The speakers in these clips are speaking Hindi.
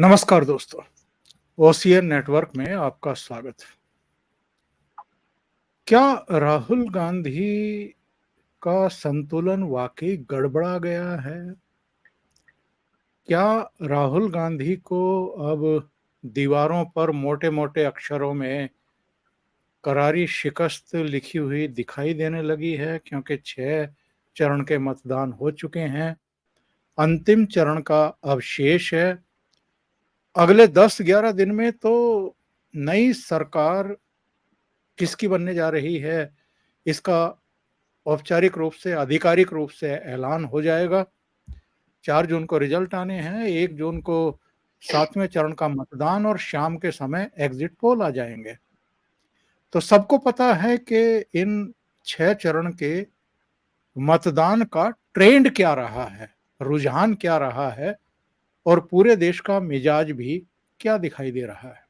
नमस्कार दोस्तों, ओसीएन नेटवर्क में आपका स्वागत है। क्या राहुल गांधी का संतुलन वाकई गड़बड़ा गया है? क्या राहुल गांधी को अब दीवारों पर मोटे-मोटे अक्षरों में करारी शिकस्त लिखी हुई दिखाई देने लगी है क्योंकि 6 चरण के मतदान हो चुके हैं, अंतिम चरण का अब शेष है। अगले 10-11 दिन में तो नई सरकार किसकी बनने जा रही है, इसका औपचारिक रूप से, आधिकारिक रूप से ऐलान हो जाएगा। 4 जून को रिजल्ट आने हैं, 1 जून को 7वें चरण का मतदान और शाम के समय एग्जिट पोल आ जाएंगे। तो सबको पता है कि इन 6 चरण के मतदान का ट्रेंड क्या रहा है, रुझान क्या रहा है और पूरे देश का मिजाज भी क्या दिखाई दे रहा है।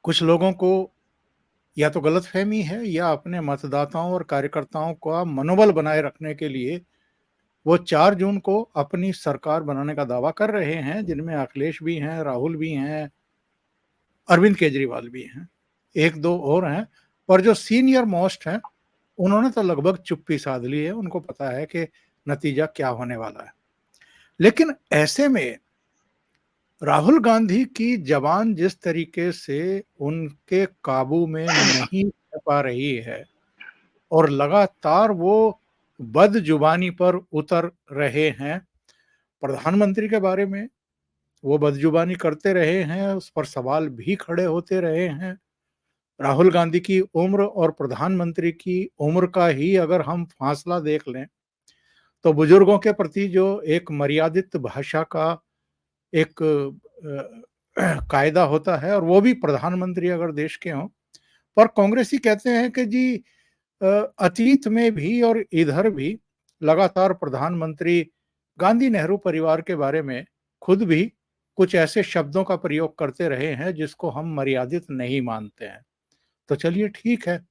कुछ लोगों को या तो गलतफहमी है या अपने मतदाताओं और कार्यकर्ताओं का मनोबल बनाए रखने के लिए वो 4 जून को अपनी सरकार बनाने का दावा कर रहे हैं, जिनमें अखिलेश भी हैं, राहुल भी हैं, अरविंद केजरीवाल भी हैं, 1-2 और हैं, पर जो सीनियर मोस्ट हैं, उन्होंने तो लगभग चुप्पी साध ली है, उनको पता है कि नतीजा क्या होने वाला है। लेकिन ऐसे में राहुल गांधी की ज़बान जिस तरीके से उनके काबू में नहीं रह पा रही है और लगातार वो बदजुबानी पर उतर रहे हैं। प्रधानमंत्री के बारे में वो बदजुबानी करते रहे हैं, उस पर सवाल भी खड़े होते रहे हैं। राहुल गांधी की उम्र और प्रधानमंत्री की उम्र का ही अगर हम फासला देख लें, तो बुजुर्गों के प्रति जो एक मर्यादित भाषा का एक कायदा होता है और वो भी प्रधानमंत्री अगर देश के हों, पर कांग्रेसी कहते हैं कि जी अतीत में भी और इधर भी लगातार प्रधानमंत्री गांधी नेहरू परिवार के बारे में खुद भी कुछ ऐसे शब्दों का प्रयोग करते रहे हैं जिसको हम मर्यादित नहीं मानते हैं। तो चलिए ठीक है,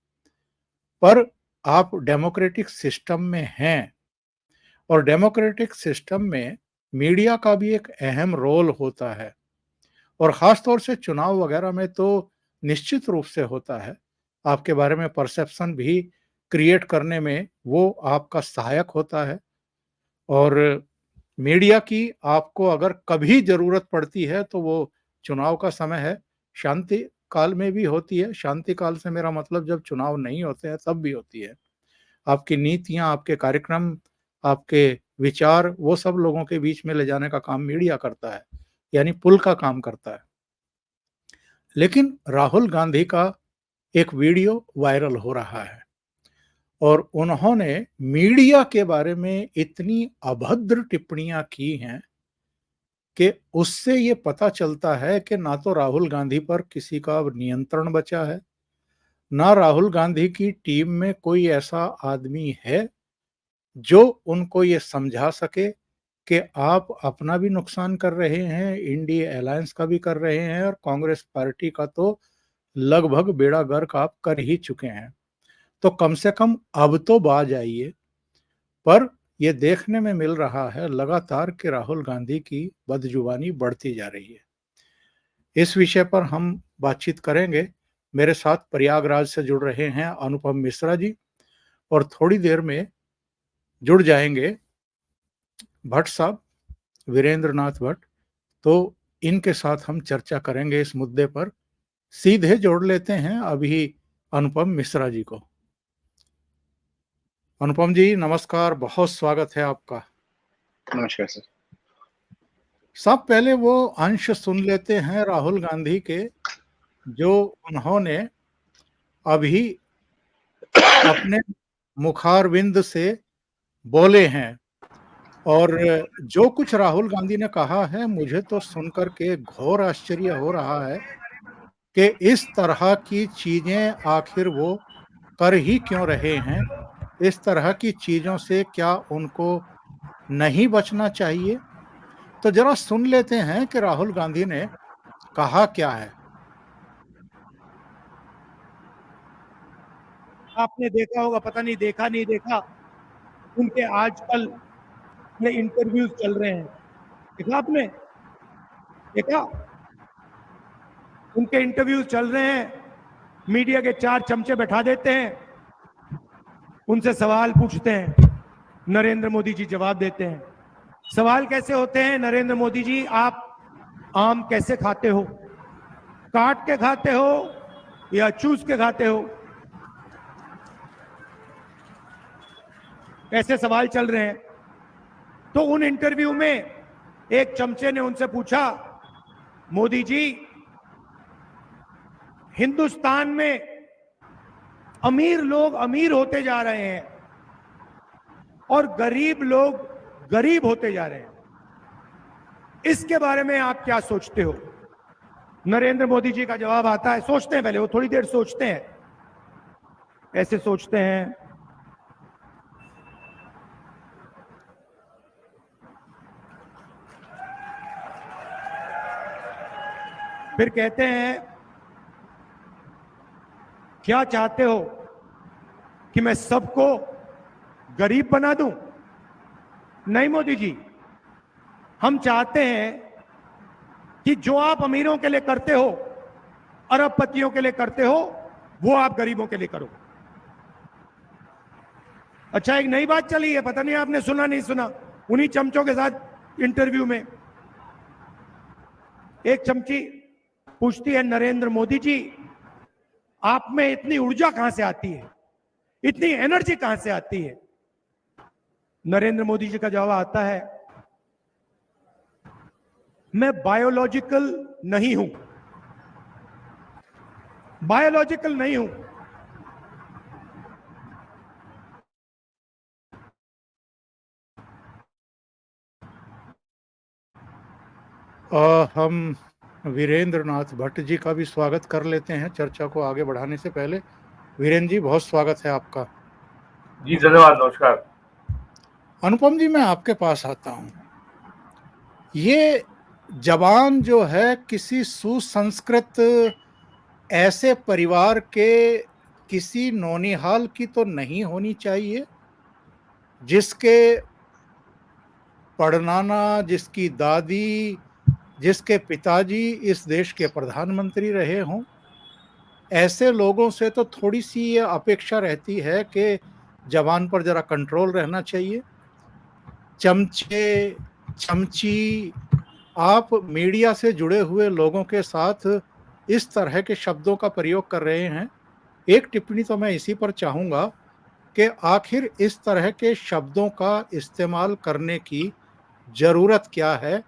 पर आप डेमोक्रेटिक सिस्टम में हैं और डेमोक्रेटिक सिस्टम में मीडिया का भी एक अहम रोल होता है और ख़ास तौर से चुनाव वगैरह में तो निश्चित रूप से होता है। आपके बारे में परसेप्शन भी क्रिएट करने में वो आपका सहायक होता है और मीडिया की आपको अगर कभी ज़रूरत पड़ती है तो वो चुनाव का समय है। शांति काल में भी होती है, शांति काल से मेरा मतलब जब चुनाव नहीं होते हैं तब भी होती है। आपकी नीतियाँ, आपके कार्यक्रम, आपके विचार वो सब लोगों के बीच में ले जाने का काम मीडिया करता है, यानी पुल का काम करता है। लेकिन राहुल गांधी का एक वीडियो वायरल हो रहा है और उन्होंने मीडिया के बारे में इतनी अभद्र टिप्पणियां की हैं कि उससे ये पता चलता है कि ना तो राहुल गांधी पर किसी का नियंत्रण बचा है, ना राहुल गांधी की टीम में कोई ऐसा आदमी है जो उनको ये समझा सके कि आप अपना भी नुकसान कर रहे हैं, इंडिया अलायंस का भी कर रहे हैं और कांग्रेस पार्टी का तो लगभग बेड़ा गर्क आप कर ही चुके हैं। तो कम से कम अब तो बाज आइए। पर ये देखने में मिल रहा है लगातार कि राहुल गांधी की बदजुबानी बढ़ती जा रही है। इस विषय पर हम बातचीत करेंगे। मेरे साथ प्रयागराज से जुड़ रहे हैं अनुपम मिश्रा जी और थोड़ी देर में जुड़ जाएंगे भट्ट साहब, वीरेंद्र नाथ भट्ट। तो इनके साथ हम चर्चा करेंगे इस मुद्दे पर। सीधे जोड़ लेते हैं अभी अनुपम मिश्रा जी को। अनुपम जी नमस्कार, बहुत स्वागत है आपका। नमस्कार सर। सब पहले वो अंश सुन लेते हैं राहुल गांधी के जो उन्होंने अभी अपने मुखारविंद से बोले हैं और जो कुछ राहुल गांधी ने कहा है मुझे तो सुनकर के घोर आश्चर्य हो रहा है कि इस तरह की चीजें आखिर वो कर ही क्यों रहे हैं। इस तरह की चीजों से क्या उनको नहीं बचना चाहिए? तो जरा सुन लेते हैं कि राहुल गांधी ने कहा क्या है। आपने देखा होगा, पता नहीं देखा नहीं देखा, उनके आजकल में इंटरव्यूज चल रहे हैं, देखा आपने? देखा, उनके इंटरव्यू चल रहे हैं, मीडिया के 4 चमचे बैठा देते हैं, उनसे सवाल पूछते हैं, नरेंद्र मोदी जी जवाब देते हैं। सवाल कैसे होते हैं? नरेंद्र मोदी जी, आप आम कैसे खाते हो? काट के खाते हो या चूस के खाते हो? ऐसे सवाल चल रहे हैं। तो उन इंटरव्यू में एक चमचे ने उनसे पूछा, मोदी जी, हिंदुस्तान में अमीर लोग अमीर होते जा रहे हैं और गरीब लोग गरीब होते जा रहे हैं, इसके बारे में आप क्या सोचते हो? नरेंद्र मोदी जी का जवाब आता है, सोचते हैं पहले, वो थोड़ी देर सोचते हैं, ऐसे सोचते हैं, फिर कहते हैं, क्या चाहते हो कि मैं सबको गरीब बना दूं? नहीं मोदी जी, हम चाहते हैं कि जो आप अमीरों के लिए करते हो, अरबपतियों के लिए करते हो, वो आप गरीबों के लिए करो। अच्छा, एक नई बात चली है, पता नहीं आपने सुना नहीं सुना, उन्हीं चमचों के साथ इंटरव्यू में एक चमची पूछती है, नरेंद्र मोदी जी, आप में इतनी ऊर्जा कहां से आती है, इतनी एनर्जी कहां से आती है? नरेंद्र मोदी जी का जवाब आता है, मैं बायोलॉजिकल नहीं हूं, बायोलॉजिकल नहीं हूं। हम वीरेंद्र नाथ भट्ट जी का भी स्वागत कर लेते हैं चर्चा को आगे बढ़ाने से पहले। वीरेंद्र जी, बहुत स्वागत है आपका। जी धन्यवाद, नमस्कार। अनुपम जी, मैं आपके पास आता हूं। ये जवान जो है किसी सुसंस्कृत ऐसे परिवार के किसी नौनिहाल की तो नहीं होनी चाहिए जिसके पड़नाना, जिसकी दादी, जिसके पिताजी इस देश के प्रधानमंत्री रहे हों। ऐसे लोगों से तो थोड़ी सी ये अपेक्षा रहती है कि जवान पर जरा कंट्रोल रहना चाहिए। चमचे, चमची, आप मीडिया से जुड़े हुए लोगों के साथ इस तरह के शब्दों का प्रयोग कर रहे हैं। एक टिप्पणी तो मैं इसी पर चाहूँगा कि आखिर इस तरह के शब्दों का इस्तेमाल करने की ज़रूरत क्या है?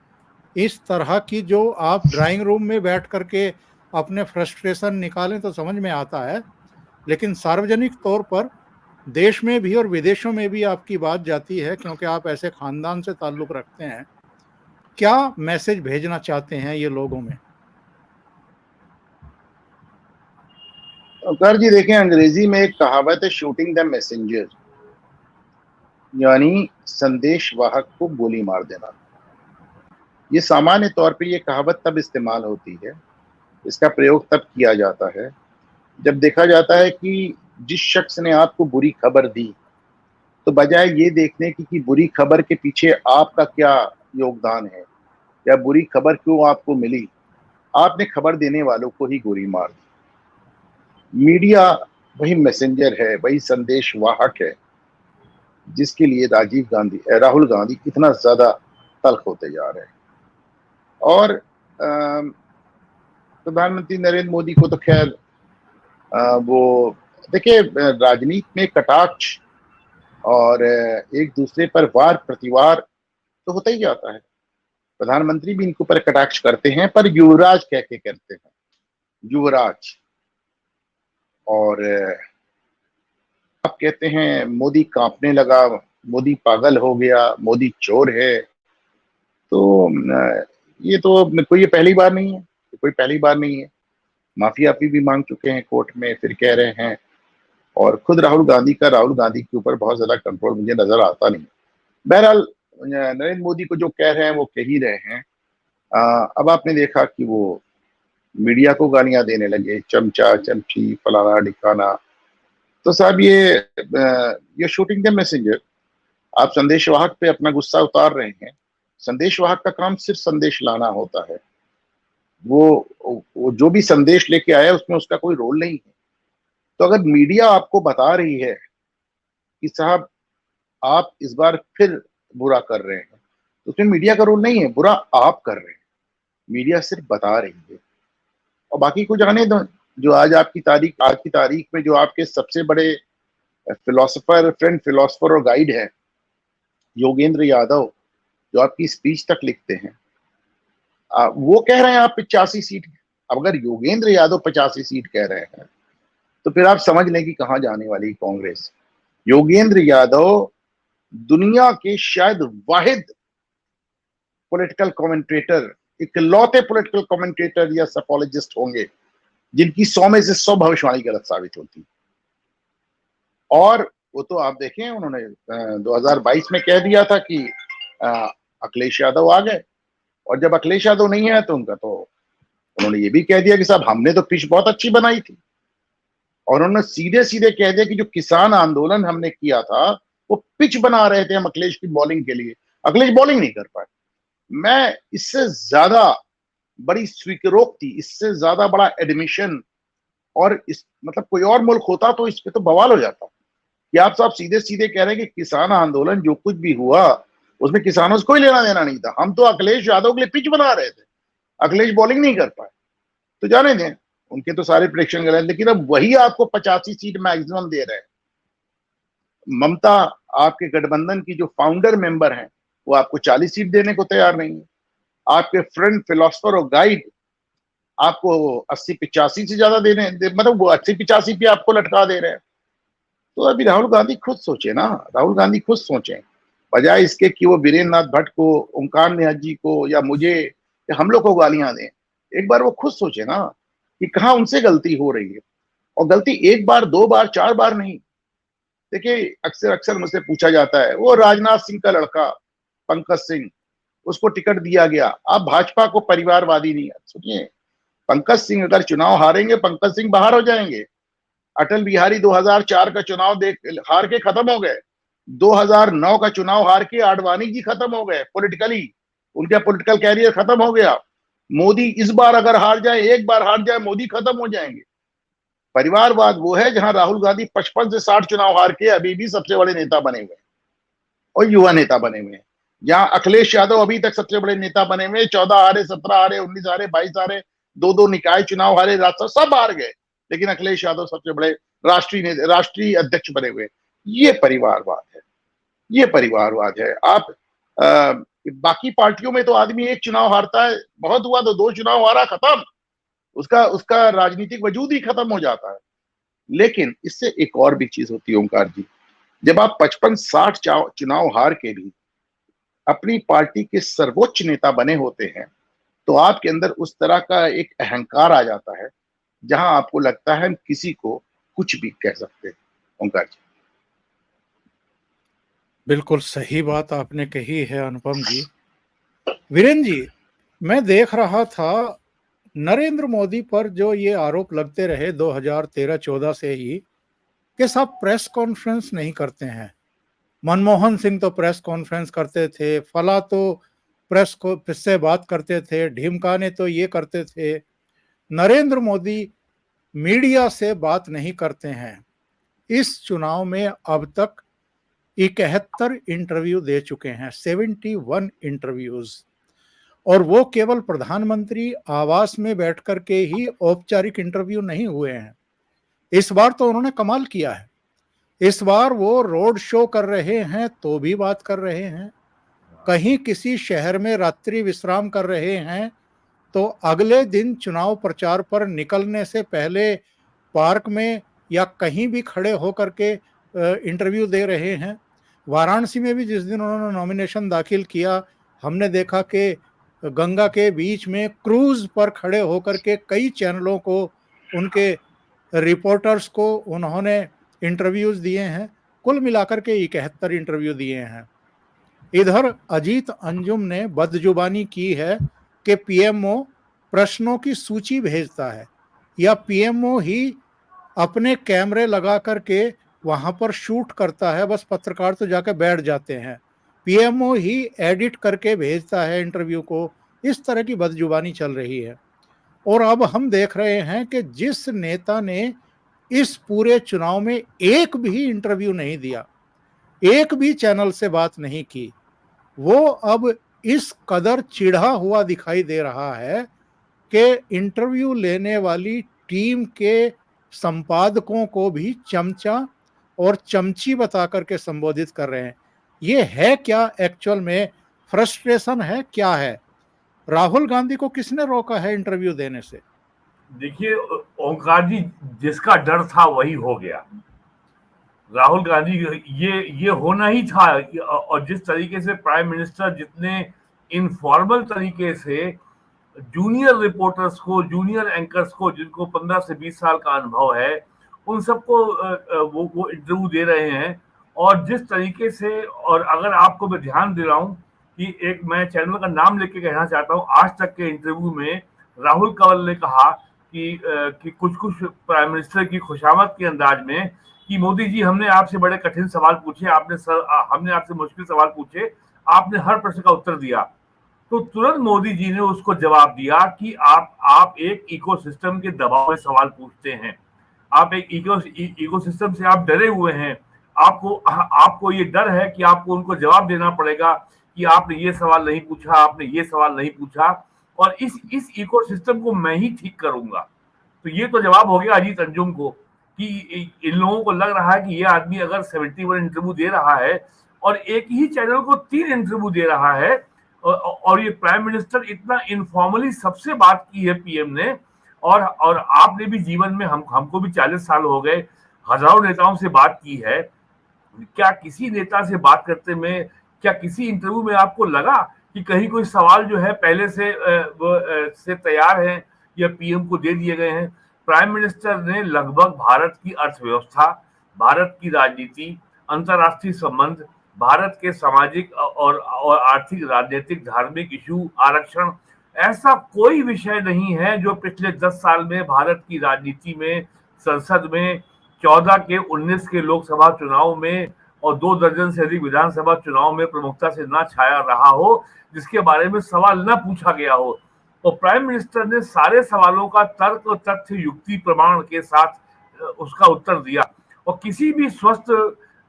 इस तरह की जो आप ड्राइंग रूम में बैठ कर के अपने फ्रस्ट्रेशन निकालें तो समझ में आता है, लेकिन सार्वजनिक तौर पर देश में भी और विदेशों में भी आपकी बात जाती है क्योंकि आप ऐसे खानदान से ताल्लुक़ रखते हैं। क्या मैसेज भेजना चाहते हैं ये लोगों में? ओंकार जी, देखें, अंग्रेजी में एक कहावत है, शूटिंग द मैसेंजर, यानी संदेश वाहक को गोली मार देना। ये सामान्य तौर पे ये कहावत तब इस्तेमाल होती है, इसका प्रयोग तब किया जाता है जब देखा जाता है कि जिस शख्स ने आपको बुरी खबर दी, तो बजाय ये देखने की कि बुरी खबर के पीछे आपका क्या योगदान है या बुरी खबर क्यों आपको मिली, आपने खबर देने वालों को ही गोली मार दी। मीडिया वही मैसेंजर है, वही संदेश वाहक है जिसके लिए राहुल गांधी इतना ज्यादा तल्ख होते जा रहे हैं। और प्रधानमंत्री नरेंद्र मोदी को तो खैर वो देखिए, राजनीति में कटाक्ष और एक दूसरे पर वार प्रतिवार तो होता ही जाता है। प्रधानमंत्री भी इनको पर कटाक्ष करते हैं, पर युवराज कह के करते हैं, युवराज। और आप कहते हैं मोदी कांपने लगा, मोदी पागल हो गया, मोदी चोर है। तो ये तो कोई पहली बार नहीं है, कोई पहली बार नहीं है। माफी आपी भी मांग चुके हैं कोर्ट में, फिर कह रहे हैं। और खुद राहुल गांधी के ऊपर बहुत ज्यादा कंट्रोल मुझे नजर आता नहीं। बहरहाल, नरेंद्र मोदी को जो कह रहे हैं वो कह ही रहे हैं। अब आपने देखा कि वो मीडिया को गालियां देने लगे, चमचा, चमची, फलाना ढिकाना। तो साहब, ये शूटिंग द मैसेंजर, आप संदेशवाहक पे अपना गुस्सा उतार रहे हैं। संदेशवाहक का काम सिर्फ संदेश लाना होता है, वो जो भी संदेश लेके आया उसमें उसका कोई रोल नहीं है। तो अगर मीडिया आपको बता रही है कि साहब आप इस बार फिर बुरा कर रहे हैं, तो उसमें मीडिया का रोल नहीं है, बुरा आप कर रहे हैं, मीडिया सिर्फ बता रही है। और बाकी को जाने दो। जो आज की तारीख में जो आपके सबसे बड़े फिलोसोफर और गाइड है योगेंद्र यादव, जो आपकी स्पीच तक लिखते हैं, वो कह रहे हैं आप 85 सीट। अब अगर योगेंद्र यादव 85 सीट कह रहे हैं तो फिर आप समझ लें कि कहां जाने वाली कांग्रेस। योगेंद्र यादव दुनिया के शायद वाहिद पॉलिटिकल कमेंटेटर, इकलौते पॉलिटिकल कमेंटेटर या सपोलॉजिस्ट होंगे जिनकी 100 में से 100 भविष्यवाणी गलत साबित होती। और वो तो आप देखें, उन्होंने 2022 में कह दिया था कि अखिलेश यादव आ गए, और जब अखिलेश यादव नहीं है तो उन्होंने ये भी कह दिया कि साहब हमने तो पिच बहुत अच्छी बनाई थी। और उन्होंने सीधे सीधे कह दिया कि जो किसान आंदोलन हमने किया था वो पिच बना रहे थे हम अखिलेश की बॉलिंग के लिए, अखिलेश बॉलिंग नहीं कर पाए। मैं इससे ज्यादा बड़ी स्वीकारोक्ति, इससे ज्यादा बड़ा एडमिशन, और इस मतलब कोई और मुल्क होता तो इस पे तो बवाल हो जाता कि आप साहब सीधे सीधे कह रहे हैं कि किसान आंदोलन जो कुछ भी हुआ उसमें किसानों से कोई लेना देना नहीं था, हम तो अखिलेश यादव के लिए पिच बना रहे थे, अखिलेश बॉलिंग नहीं कर पाए। तो जाने दें, उनके तो सारे प्रेडिक्शन गलत, लेकिन अब वही आपको 85 सीट मैक्सिमम दे रहे हैं। ममता आपके गठबंधन की जो फाउंडर मेंबर हैं वो आपको 40 सीट देने को तैयार नहीं है। आपके फ्रेंड फिलोसफर और गाइड आपको 80-85 से ज्यादा मतलब वो 80-85 पे आपको लटका दे रहे हैं। तो अभी राहुल गांधी खुद सोचे ना, राहुल गांधी खुद सोचे, बजाय इसके कि वो वीरेंद्र नाथ भट्ट को, ओंकार निहत जी को या मुझे या हम लोग को गालियां दें। एक बार वो खुद सोचे ना कि कहाँ उनसे गलती हो रही है। और गलती एक बार, दो बार, चार बार नहीं। देखिए, अक्सर मुझसे पूछा जाता है, वो राजनाथ सिंह का लड़का पंकज सिंह, उसको टिकट दिया गया, आप भाजपा को परिवारवादी नहीं। सुनिए, पंकज सिंह अगर चुनाव हारेंगे, पंकज सिंह बाहर हो जाएंगे। अटल बिहारी 2004 का चुनाव हार के खत्म हो गए। 2009 का चुनाव हार के आडवाणी जी खत्म हो गए पॉलिटिकली, उनका पॉलिटिकल कैरियर खत्म हो गया। मोदी इस बार अगर हार जाए, एक बार हार जाए, मोदी खत्म हो जाएंगे। परिवारवाद वो है जहां राहुल गांधी 55 से 60 चुनाव हार के अभी भी सबसे बड़े नेता बने हुए हैं और युवा नेता बने हुए हैं। जहां अखिलेश यादव अभी तक सबसे बड़े नेता बने हुए, 14 हारे, 17 हारे, 19 हारे, 22 हारे, दो निकाय चुनाव हारे, राज्यसभा सब हार गए, लेकिन अखिलेश यादव सबसे बड़े राष्ट्रीय अध्यक्ष बने हुए। ये परिवारवाद है, ये परिवारवाद है। आप बाकी पार्टियों में तो आदमी एक चुनाव हारता है, बहुत हुआ तो 2 चुनाव हारा, खत्म, उसका राजनीतिक वजूद ही खत्म हो जाता है। लेकिन इससे एक और भी चीज होती है ओंकार जी, जब आप 55-60 चुनाव हार के भी अपनी पार्टी के सर्वोच्च नेता बने होते हैं, तो आपके अंदर उस तरह का एक अहंकार आ जाता है जहां आपको लगता है हम किसी को कुछ भी कह सकते हैं। ओंकार जी, बिल्कुल सही बात आपने कही है अनुपम जी। वीरेंद्र जी, मैं देख रहा था नरेंद्र मोदी पर जो ये आरोप लगते रहे 2013-14 से ही कि साहब प्रेस कॉन्फ्रेंस नहीं करते हैं। मनमोहन सिंह तो प्रेस कॉन्फ्रेंस करते थे, फला तो प्रेस को से बात करते थे, ढीमका ने तो ये करते थे। नरेंद्र मोदी मीडिया से बात नहीं करते हैं। इस चुनाव में अब तक 71 इंटरव्यू दे चुके हैं, 71 इंटरव्यूज, और वो केवल प्रधानमंत्री आवास में बैठ कर के ही औपचारिक इंटरव्यू नहीं हुए हैं। इस बार तो उन्होंने कमाल किया है। इस बार वो रोड शो कर रहे हैं तो भी बात कर रहे हैं, कहीं किसी शहर में रात्रि विश्राम कर रहे हैं तो अगले दिन चुनाव प्रचार पर निकलने से पहले पार्क में या कहीं भी खड़े होकर के इंटरव्यू दे रहे हैं। वाराणसी में भी जिस दिन उन्होंने नॉमिनेशन दाखिल किया, हमने देखा कि गंगा के बीच में क्रूज पर खड़े होकर के कई चैनलों को, उनके रिपोर्टर्स को उन्होंने इंटरव्यूज दिए हैं। कुल मिलाकर के 71 इंटरव्यू दिए हैं। इधर अजीत अंजुम ने बदजुबानी की है कि पीएमओ प्रश्नों की सूची भेजता है या पीएमओ ही अपने कैमरे लगा करके वहां पर शूट करता है, बस पत्रकार तो जाकर बैठ जाते हैं, पीएमओ ही एडिट करके भेजता है इंटरव्यू को। इस तरह की बदजुबानी चल रही है। और अब हम देख रहे हैं कि जिस नेता ने इस पूरे चुनाव में एक भी इंटरव्यू नहीं दिया, एक भी चैनल से बात नहीं की, वो अब इस कदर चिढ़ा हुआ दिखाई दे रहा है कि इंटरव्यू लेने वाली टीम के संपादकों को भी चमचा और चमची बता करके संबोधित कर रहे हैं। ये है क्या एक्चुअल में? फ्रस्ट्रेशन है, क्या है? राहुल गांधी को किसने रोका है इंटरव्यू देने से? देखिए ओंकार जी, जिसका डर था वही हो गया। राहुल गांधी ये होना ही था। और जिस तरीके से प्राइम मिनिस्टर जितने इनफॉर्मल तरीके से जूनियर रिपोर्टर्स को, जूनियर एंकर्स को, जिनको 15 से 20 साल का अनुभव है, उन सबको वो इंटरव्यू दे रहे हैं। और जिस तरीके से, और अगर आपको मैं ध्यान दे रहा हूँ कि एक मैं चैनल का नाम लेके कहना चाहता हूँ, आज तक के इंटरव्यू में राहुल कंवल ने कहा कि कुछ प्राइम मिनिस्टर की खुशामद के अंदाज में कि मोदी जी, हमने आपसे बड़े कठिन सवाल पूछे, हमने आपसे मुश्किल सवाल पूछे, आपने हर प्रश्न का उत्तर दिया। तो तुरंत मोदी जी ने उसको जवाब दिया कि आप एक इकोसिस्टम के दबाव में सवाल पूछते हैं, आप एक इकोसिस्टम से आप डरे हुए हैं, आपको ये डर है कि आपको उनको जवाब देना पड़ेगा कि आपने ये सवाल नहीं पूछा, आपने ये सवाल नहीं पूछा, और इस इकोसिस्टम को मैं ही ठीक करूंगा। तो ये तो जवाब हो गया अजीत अंजुम को कि इन लोगों को लग रहा है कि ये आदमी अगर 71 इंटरव्यू दे रहा है और एक ही चैनल को 3 इंटरव्यू दे रहा है, और ये प्राइम मिनिस्टर इतना इनफॉर्मली सबसे बात की है पीएम ने, और आपने भी जीवन में, हमको भी 40 साल हो गए, हजारों नेताओं से बात की है। क्या किसी नेता से बात करते में, क्या किसी इंटरव्यू में आपको लगा कि कहीं कोई सवाल जो है पहले से तैयार है या पीएम को दे दिए गए हैं? प्राइम मिनिस्टर ने लगभग भारत की अर्थव्यवस्था, भारत की राजनीति, अंतर्राष्ट्रीय संबंध, भारत के सामाजिक और आर्थिक, राजनीतिक, धार्मिक इशू, आरक्षण, ऐसा कोई विषय नहीं है जो पिछले 10 साल में भारत की राजनीति में, संसद में, 14 के 19 के लोकसभा चुनाव में और 2 दर्जन से अधिक विधानसभा चुनाव में प्रमुखता से ना छाया रहा हो, जिसके बारे में सवाल न पूछा गया हो। तो प्राइम मिनिस्टर ने सारे सवालों का तर्क, तथ्य, युक्ति, प्रमाण के साथ उसका उत्तर दिया। और किसी भी स्वस्थ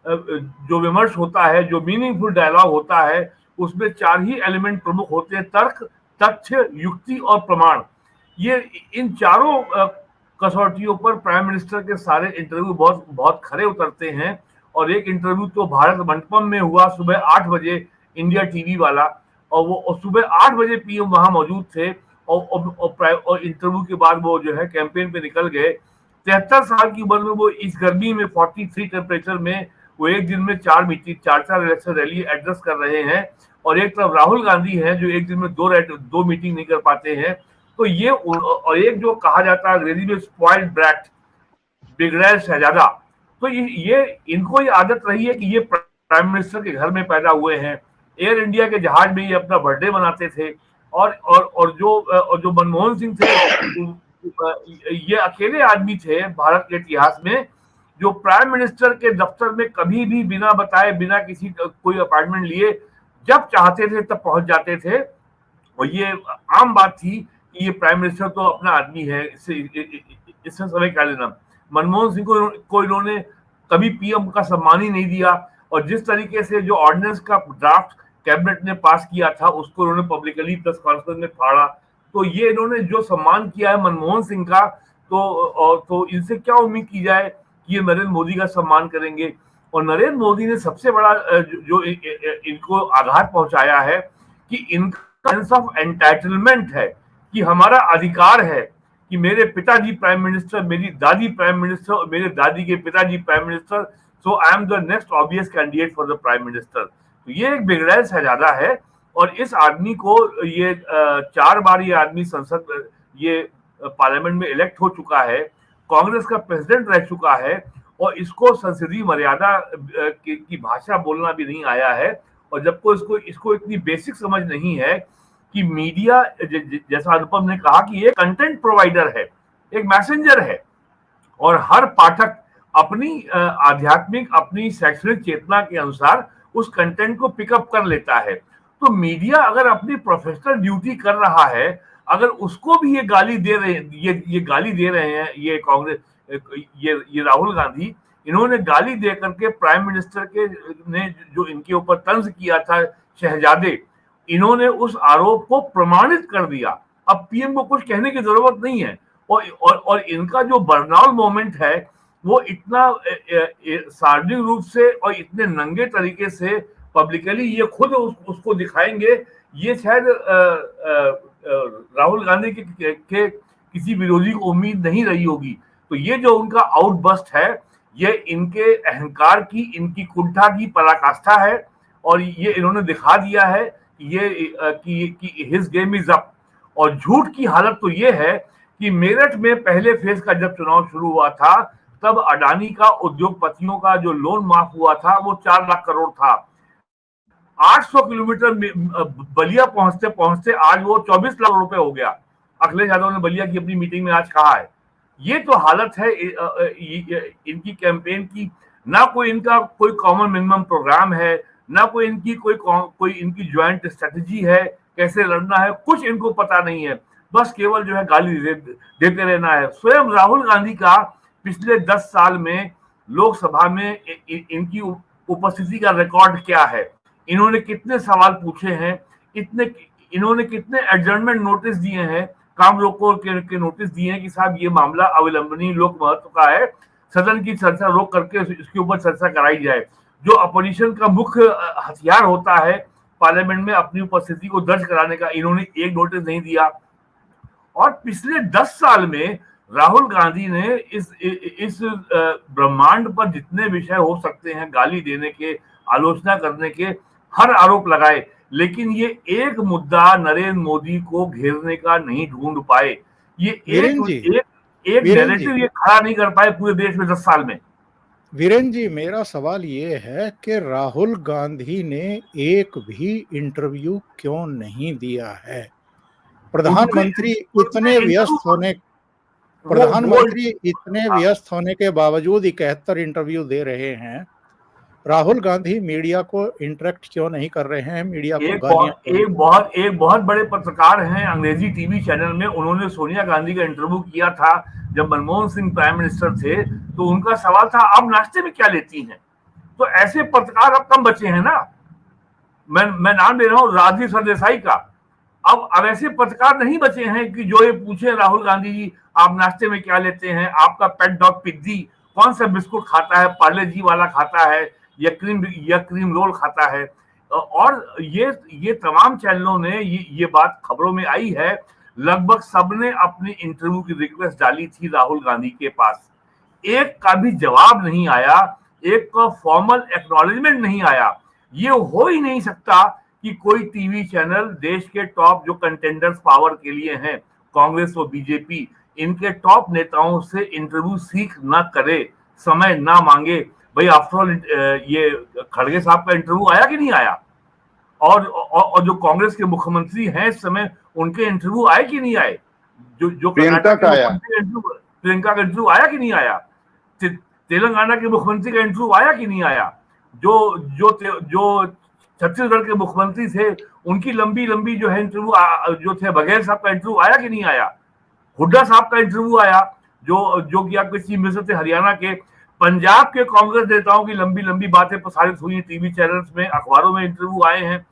जो विमर्श होता है, जो मीनिंगफुल डायलॉग होता है, उसमें 4 ही एलिमेंट प्रमुख होते हैं: तर्क, तथ्य, युक्ति और प्रमाण। ये इन चारों कसौटियों पर प्राइम मिनिस्टर के सारे इंटरव्यू बहुत बहुत खरे उतरते हैं। और एक इंटरव्यू तो भारत मंडपम में हुआ सुबह 8 बजे, इंडिया टीवी वाला, और वो सुबह 8 बजे पीएम वहां मौजूद थे, और इंटरव्यू के बाद वो जो है कैंपेन पे निकल गए। 73 साल की उम्र में वो इस गर्मी में 43 टेम्परेचर में वो एक दिन में 4 इलेक्शन रैली एड्रेस कर रहे हैं। और एक तरफ राहुल गांधी हैं जो एक दिन में 2 मीटिंग नहीं कर पाते हैं। तो ये, और एक जो कहा जाता है अंग्रेजी में स्पॉइल्ड ब्रैट, बिगड़ैल शहजादा, तो ये इनको ये आदत रही है कि ये प्राइम मिनिस्टर के घर में पैदा हुए हैं। एयर इंडिया के जहाज में ये अपना बर्थडे मनाते थे। और जो मनमोहन सिंह थे, ये अकेले आदमी थे भारत के इतिहास में जो प्राइम मिनिस्टर के दफ्तर में कभी भी बिना बताए, बिना किसी कोई अपॉइंटमेंट लिए, जब चाहते थे तब पहुंच जाते थे। और ये आम बात थी कि ये प्राइम मिनिस्टर तो अपना आदमी है, इससे समय क्या लेना। मनमोहन सिंह को इन्होंने कभी पीएम का सम्मान ही नहीं दिया। और जिस तरीके से जो ऑर्डिनेंस का ड्राफ्ट कैबिनेट ने पास किया था, उसको इन्होंने पब्लिकली प्रेस कॉन्फ्रेंस में फाड़ा। तो ये इन्होंने जो सम्मान किया है मनमोहन सिंह का, तो इनसे क्या उम्मीद की जाए कि ये नरेंद्र मोदी का सम्मान करेंगे। और नरेंद्र मोदी ने सबसे बड़ा जो इनको आघात पहुंचाया है कि इनका सेंस ऑफ एंटाइटलमेंट है, कि हमारा अधिकार है कि मेरे पिताजी प्राइम मिनिस्टर, मेरी दादी प्राइम मिनिस्टर और मेरे दादी के पिताजी prime minister, so I am the next obvious candidate for the prime minister. तो ये एक बिगड़ैल शहजादा है। और इस आदमी को ये 4 बार ये आदमी संसद, ये पार्लियामेंट में इलेक्ट हो चुका है, कांग्रेस का प्रेसिडेंट रह चुका है, और इसको संसदीय मर्यादा की भाषा बोलना भी नहीं आया है। और जबको इसको इतनी बेसिक समझ नहीं है कि मीडिया, जैसा अनुपम ने कहा, कि ये कंटेंट प्रोवाइडर है, एक मैसेंजर है, और हर पाठक अपनी आध्यात्मिक, अपनी शैक्षणिक चेतना के अनुसार उस कंटेंट को पिकअप कर लेता है। तो मीडिया अगर अपनी प्रोफेशनल ड्यूटी कर रहा है, अगर उसको भी ये गाली दे रहे हैं, ये गाली दे रहे हैं, ये कांग्रेस, ये राहुल गांधी, इन्होंने गाली दे करके प्राइम मिनिस्टर के ने जो इनके ऊपर तंज किया था शहजादे, इन्होंने उस आरोप को प्रमाणित कर दिया। अब पीएम को कुछ कहने की जरूरत नहीं है। और इनका जो बर्नाउल मोमेंट है वो इतना सार्वजनिक रूप से और इतने नंगे तरीके से पब्लिकली ये खुद उसको दिखाएंगे, ये शायद राहुल गांधी के किसी विरोधी को उम्मीद नहीं रही होगी। तो ये जो उनका आउटबस्ट है, ये इनके अहंकार की, इनकी कुंठा की पराकाष्ठा है, और ये इन्होंने दिखा दिया है कि हिज गेम इज अप। और झूठ की हालत तो ये है कि मेरठ में पहले फेज का जब चुनाव शुरू हुआ था, तब अडानी का, उद्योगपतियों का जो लोन माफ हुआ था वो 4 लाख करोड़ था। 800 किलोमीटर बलिया पहुंचते पहुंचते आज वो 24 लाख रुपए हो गया। अखिलेश यादव ने बलिया की अपनी मीटिंग में आज कहा है। ये तो हालत है इनकी कैंपेन की। ना कोई इनका कोई कॉमन मिनिमम प्रोग्राम है, ना कोई इनकी कोई इनकी ज्वाइंट स्ट्रेटेजी है, कैसे लड़ना है, कुछ इनको पता नहीं है। बस केवल जो है गाली देते रहना है। स्वयं राहुल गांधी का पिछले 10 साल में लोकसभा में इनकी उपस्थिति का रिकॉर्ड क्या है, इन्होंने कितने सवाल पूछे हैं, इन्होंने कितने एडजर्नमेंट नोटिस दिए हैं, काम रोको के नोटिस दिए हैं कि साहब ये मामला अविलंबनीय लोक महत्व का है, सदन की चर्चा रोक करके इसके ऊपर चर्चा कराई जाए। जो अपोजिशन का मुख्य हथियार होता है पार्लियामेंट में अपनी उपस्थिति को दर्ज कराने का, इन्होंने एक नोटिस नहीं दिया। और पिछले 10 साल में राहुल गांधी ने इस ब्रह्मांड पर जितने विषय हो सकते हैं गाली देने के, आलोचना करने के, हर आरोप लगाए, लेकिन ये एक मुद्दा नरेंद्र मोदी को घेरने का नहीं ढूंढ पाए। ये एक नैरेटिव ये खड़ा नहीं कर पाए पूरे देश में 10 साल में। वीरेंद्र जी, मेरा सवाल ये है कि राहुल गांधी ने एक भी इंटरव्यू क्यों नहीं दिया है? प्रधानमंत्री इतने व्यस्त होने के बावजूद 71 इंटरव्यू दे रहे हैं। राहुल गांधी मीडिया को इंटरेक्ट क्यों नहीं कर रहे हैं? मीडिया को एक बहुत बड़े पत्रकार हैं अंग्रेजी टीवी चैनल में, उन्होंने सोनिया गांधी का इंटरव्यू किया था जब मनमोहन सिंह प्राइम मिनिस्टर थे, तो उनका सवाल था आप नाश्ते में क्या लेती हैं? तो ऐसे पत्रकार अब कम बचे हैं ना। मैं नाम ले रहा हूँ राजीव सरदेसाई का। अब ऐसे पत्रकार नहीं बचे हैं कि जो ये पूछे राहुल गांधी जी आप नाश्ते में क्या लेते हैं, आपका पेट डॉग पिग्गी कौन सा बिस्कुट खाता है, पार्ले जी वाला खाता है या क्रीम रोल खाता है। और ये तमाम चैनलों ने ये बात खबरों में आई है, लगभग सबने अपनी इंटरव्यू की रिक्वेस्ट डाली थी राहुल गांधी के पास, एक का भी जवाब नहीं आया, एक का फॉर्मल एक्नॉलेजमेंट नहीं आया। ये हो ही नहीं सकता कि कोई टीवी चैनल देश के टॉप जो कंटेंडर्स पावर के लिए हैं, कांग्रेस और बीजेपी, इनके टॉप नेताओं से इंटरव्यू सीख ना करे, समय ना मांगे। भाई आफ्टर ऑल ये खड़गे साहब का इंटरव्यू आया कि नहीं आया? और जो कांग्रेस के मुख्यमंत्री हैं इस समय, उनके इंटरव्यू आए कि नहीं आए? जो प्रियंका का इंटरव्यू आया कि नहीं आया? तेलंगाना के मुख्यमंत्री का इंटरव्यू आया कि नहीं आया? जो छत्तीसगढ़ के मुख्यमंत्री थे, उनकी लंबी जो है इंटरव्यू जो थे, बघेल साहब का इंटरव्यू आया कि नहीं आया? हुड्डा साहब का इंटरव्यू आया, जो कि आपके चीफ मिनिस्टर थे हरियाणा के। पंजाब के कांग्रेस नेताओं की लंबी बातें प्रसारित हुई टीवी चैनल्स में, अखबारों में इंटरव्यू आए हैं।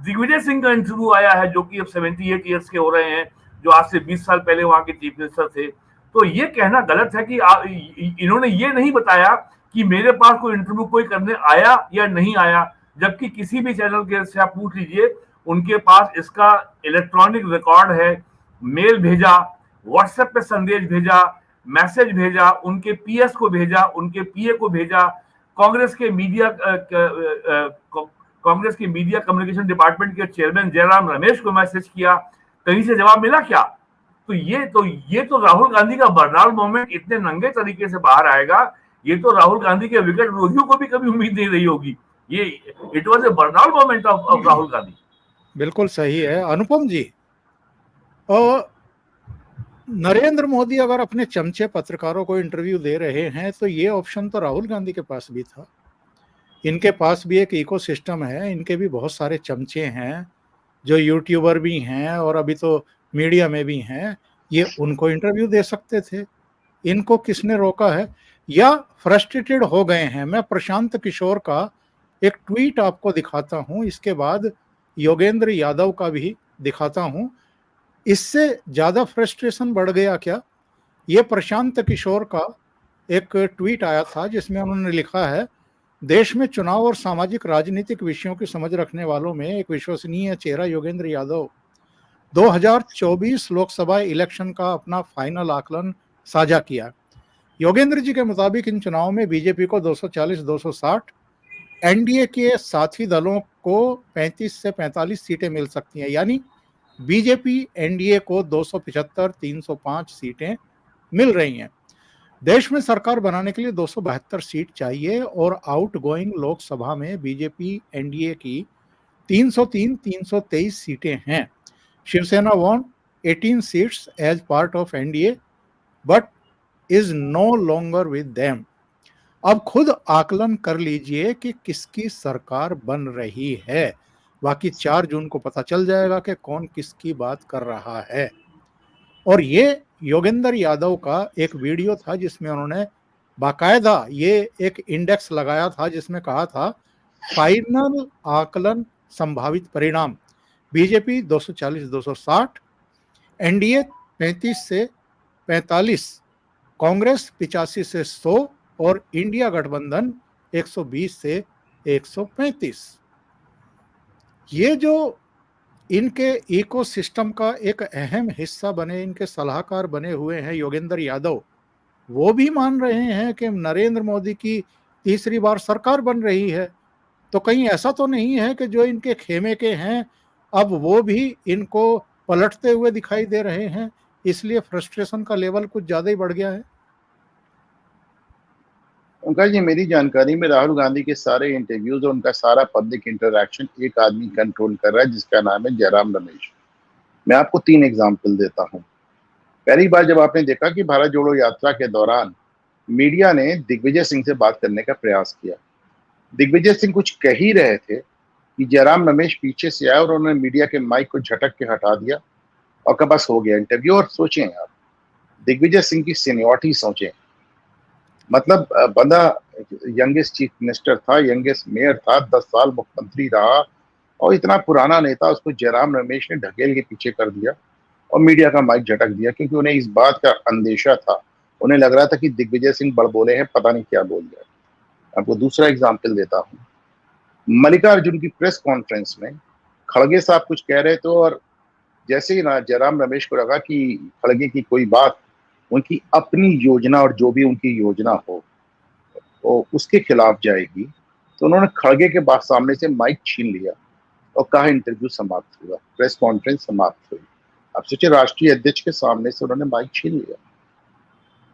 दिग्विजय सिंह का इंटरव्यू आया है, जो कि अब 78 ईयर्स के हो रहे हैं, जो आज से 20 साल पहले वहां के चीफ मिनिस्टर थे। तो ये कहना गलत है कि इन्होंने ये नहीं बताया कि मेरे पास कोई इंटरव्यू कोई करने आया या नहीं आया, जबकि किसी भी चैनल के से आप पूछ लीजिए, उनके पास इसका इलेक्ट्रॉनिक रिकॉर्ड है। मेल भेजा, व्हाट्सएप पे संदेश भेजा, मैसेज भेजा, उनके पीएस को भेजा, उनके पीए को भेजा, कांग्रेस के मीडिया कम्युनिकेशन डिपार्टमेंट के चेयरमैन जयराम रमेश को मैसेज किया, कहीं से जवाब मिला क्या? तो ये तो राहुल गांधी का बर्नाउल मोमेंट इतने नंगे तरीके से बाहर आएगा, ये तो राहुल गांधी के विकट विरोधियों को भी कभी उम्मीद नहीं रही होगी। ये इट वाज ए बर्नाउल मोमेंट ऑफ राहुल गांधी। बिल्कुल सही है अनुपम जी। और नरेंद्र मोदी अगर अपने चमचे पत्रकारों को इंटरव्यू दे रहे हैं, तो ये ऑप्शन तो राहुल गांधी के पास भी था। इनके पास भी एक इकोसिस्टम है, इनके भी बहुत सारे चमचे हैं जो यूट्यूबर भी हैं और अभी तो मीडिया में भी हैं, ये उनको इंटरव्यू दे सकते थे। इनको किसने रोका है? या फ्रस्ट्रेटेड हो गए हैं? मैं प्रशांत किशोर का एक ट्वीट आपको दिखाता हूं, इसके बाद योगेंद्र यादव का भी दिखाता हूं। इससे ज्यादा फ्रस्ट्रेशन बढ़ गया क्या? ये प्रशांत किशोर का एक ट्वीट आया था जिसमें उन्होंने लिखा है, देश में चुनाव और सामाजिक राजनीतिक विषयों की समझ रखने वालों में एक विश्वसनीय चेहरा योगेंद्र यादव 2024 लोकसभा इलेक्शन का अपना फाइनल आकलन साझा किया। योगेंद्र जी के मुताबिक इन चुनावों में बीजेपी को 240-260, एनडीए के साथी दलों को 35 से 45 सीटें मिल सकती हैं, यानी बीजेपी एनडीए को 275-305 सीटें मिल रही हैं। देश में सरकार बनाने के लिए 272 सीट चाहिए और आउटगोइंग लोकसभा में बीजेपी एनडीए की 303-323 सीटें हैं। Shiv Sena won 18 seats as part of NDA but is no longer with them। अब खुद आकलन कर लीजिए कि किसकी सरकार बन रही है। बाकी 4 जून को पता चल जाएगा कि कौन किसकी बात कर रहा है। और ये योगेंद्र यादव का एक वीडियो था जिसमें उन्होंने बाकायदा ये एक इंडेक्स लगाया था जिसमें कहा था, फाइनल आकलन संभावित परिणाम बीजेपी 240-260, एनडीए 35 से 45, कांग्रेस 85 से 100 और इंडिया गठबंधन 120 से 135। ये जो इनके इकोसिस्टम का एक अहम हिस्सा बने, इनके सलाहकार बने हुए हैं योगेंद्र यादव, वो भी मान रहे हैं कि नरेंद्र मोदी की तीसरी बार सरकार बन रही है। तो कहीं ऐसा तो नहीं है कि जो इनके खेमे के हैं अब वो भी इनको पलटते हुए दिखाई दे रहे हैं, इसलिए फ्रस्ट्रेशन का लेवल कुछ ज्यादा ही बढ़ गया है? उनका जी, मेरी जानकारी में राहुल गांधी के सारे इंटरव्यूज और उनका सारा पब्लिक इंटरैक्शन एक आदमी कंट्रोल कर रहा है जिसका नाम है जयराम रमेश। मैं आपको 3 एग्जाम्पल देता हूं। पहली बार जब आपने देखा कि भारत जोड़ो यात्रा के दौरान मीडिया ने दिग्विजय सिंह से बात करने का प्रयास किया, दिग्विजय सिंह कुछ कह ही रहे थे कि जयराम रमेश पीछे से आए और उन्होंने मीडिया के माइक को झटक के हटा दिया और कहा बस हो गया इंटरव्यू। और सोचें आप, दिग्विजय सिंह की सीनियरिटी सोचें, मतलब बंदा यंगेस्ट चीफ मिनिस्टर था, यंगेस्ट मेयर था, 10 साल मुख्यमंत्री रहा और इतना पुराना नेता, उसको जयराम रमेश ने ढकेल के पीछे कर दिया और मीडिया का माइक झटक दिया, क्योंकि उन्हें इस बात का अंदेशा था, उन्हें लग रहा था कि दिग्विजय सिंह बड़बोले हैं, पता नहीं क्या बोल जाए। आपको दूसरा एग्जाम्पल देता हूँ। मल्लिकार्जुन की प्रेस कॉन्फ्रेंस में खड़गे साहब कुछ कह रहे थे और जैसे ही ना जयराम रमेश को लगा कि खड़गे की कोई बात उनकी अपनी योजना और जो भी उनकी योजना हो वो उसके खिलाफ जाएगी, तो उन्होंने खड़गे के बाद सामने से माइक छीन लिया और कहा इंटरव्यू समाप्त हुआ, प्रेस कॉन्फ्रेंस समाप्त हुई। आप सोचिए, राष्ट्रीय अध्यक्ष के सामने से उन्होंने माइक छीन लिया।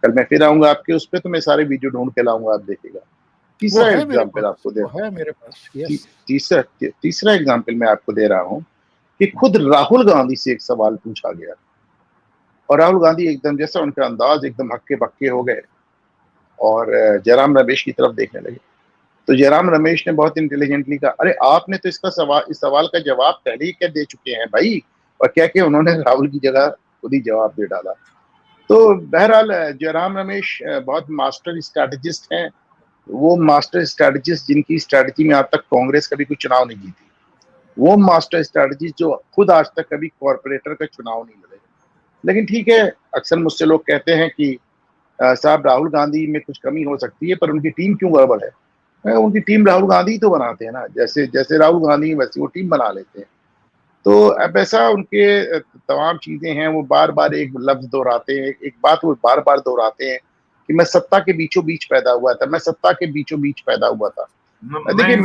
कल मैं फिर आऊंगा आपके उस पर, तो मैं सारे वीडियो ढूंढ के लाऊंगा, आप देखिएगा। तीसरा एग्जाम्पल आपको दे रहा हूँ, तीसरा एग्जाम्पल मैं आपको दे रहा हूँ कि खुद राहुल गांधी से एक सवाल पूछा गया और राहुल गांधी एकदम, जैसा उनका अंदाज, एकदम हक्के बक्के हो गए और जयराम रमेश की तरफ देखने लगे। तो जयराम रमेश ने बहुत इंटेलिजेंटली कहा, अरे आपने तो इस सवाल का जवाब पहले ही क्या दे चुके हैं भाई, और क्या कि उन्होंने राहुल की जगह खुद ही जवाब दे डाला। तो बहरहाल जयराम रमेश बहुत मास्टर स्ट्रैटेजिस्ट हैं, वो मास्टर स्ट्रैटेजिस्ट जिनकी स्ट्रैटेजी में आज तक कांग्रेस कभी कोई चुनाव नहीं जीती, वो मास्टर स्ट्रैटेजिस्ट जो खुद आज तक कभी कॉर्पोरेटर का चुनाव नहीं लड़े। लेकिन ठीक है, अक्सर मुझसे लोग कहते हैं कि साहब राहुल गांधी में कुछ कमी हो सकती है पर उनकी टीम क्यों गड़बड़ है। उनकी टीम राहुल गांधी तो बनाते हैं ना, जैसे जैसे राहुल गांधी वैसे वो टीम बना लेते हैं। तो अब ऐसा उनके तमाम चीजें हैं, वो बार बार एक लफ्ज दोहराते हैं, एक बात वो बार बार दोहराते हैं कि मैं सत्ता के बीचों बीच पैदा हुआ था, मैं सत्ता के बीचों बीच पैदा हुआ था। देखिए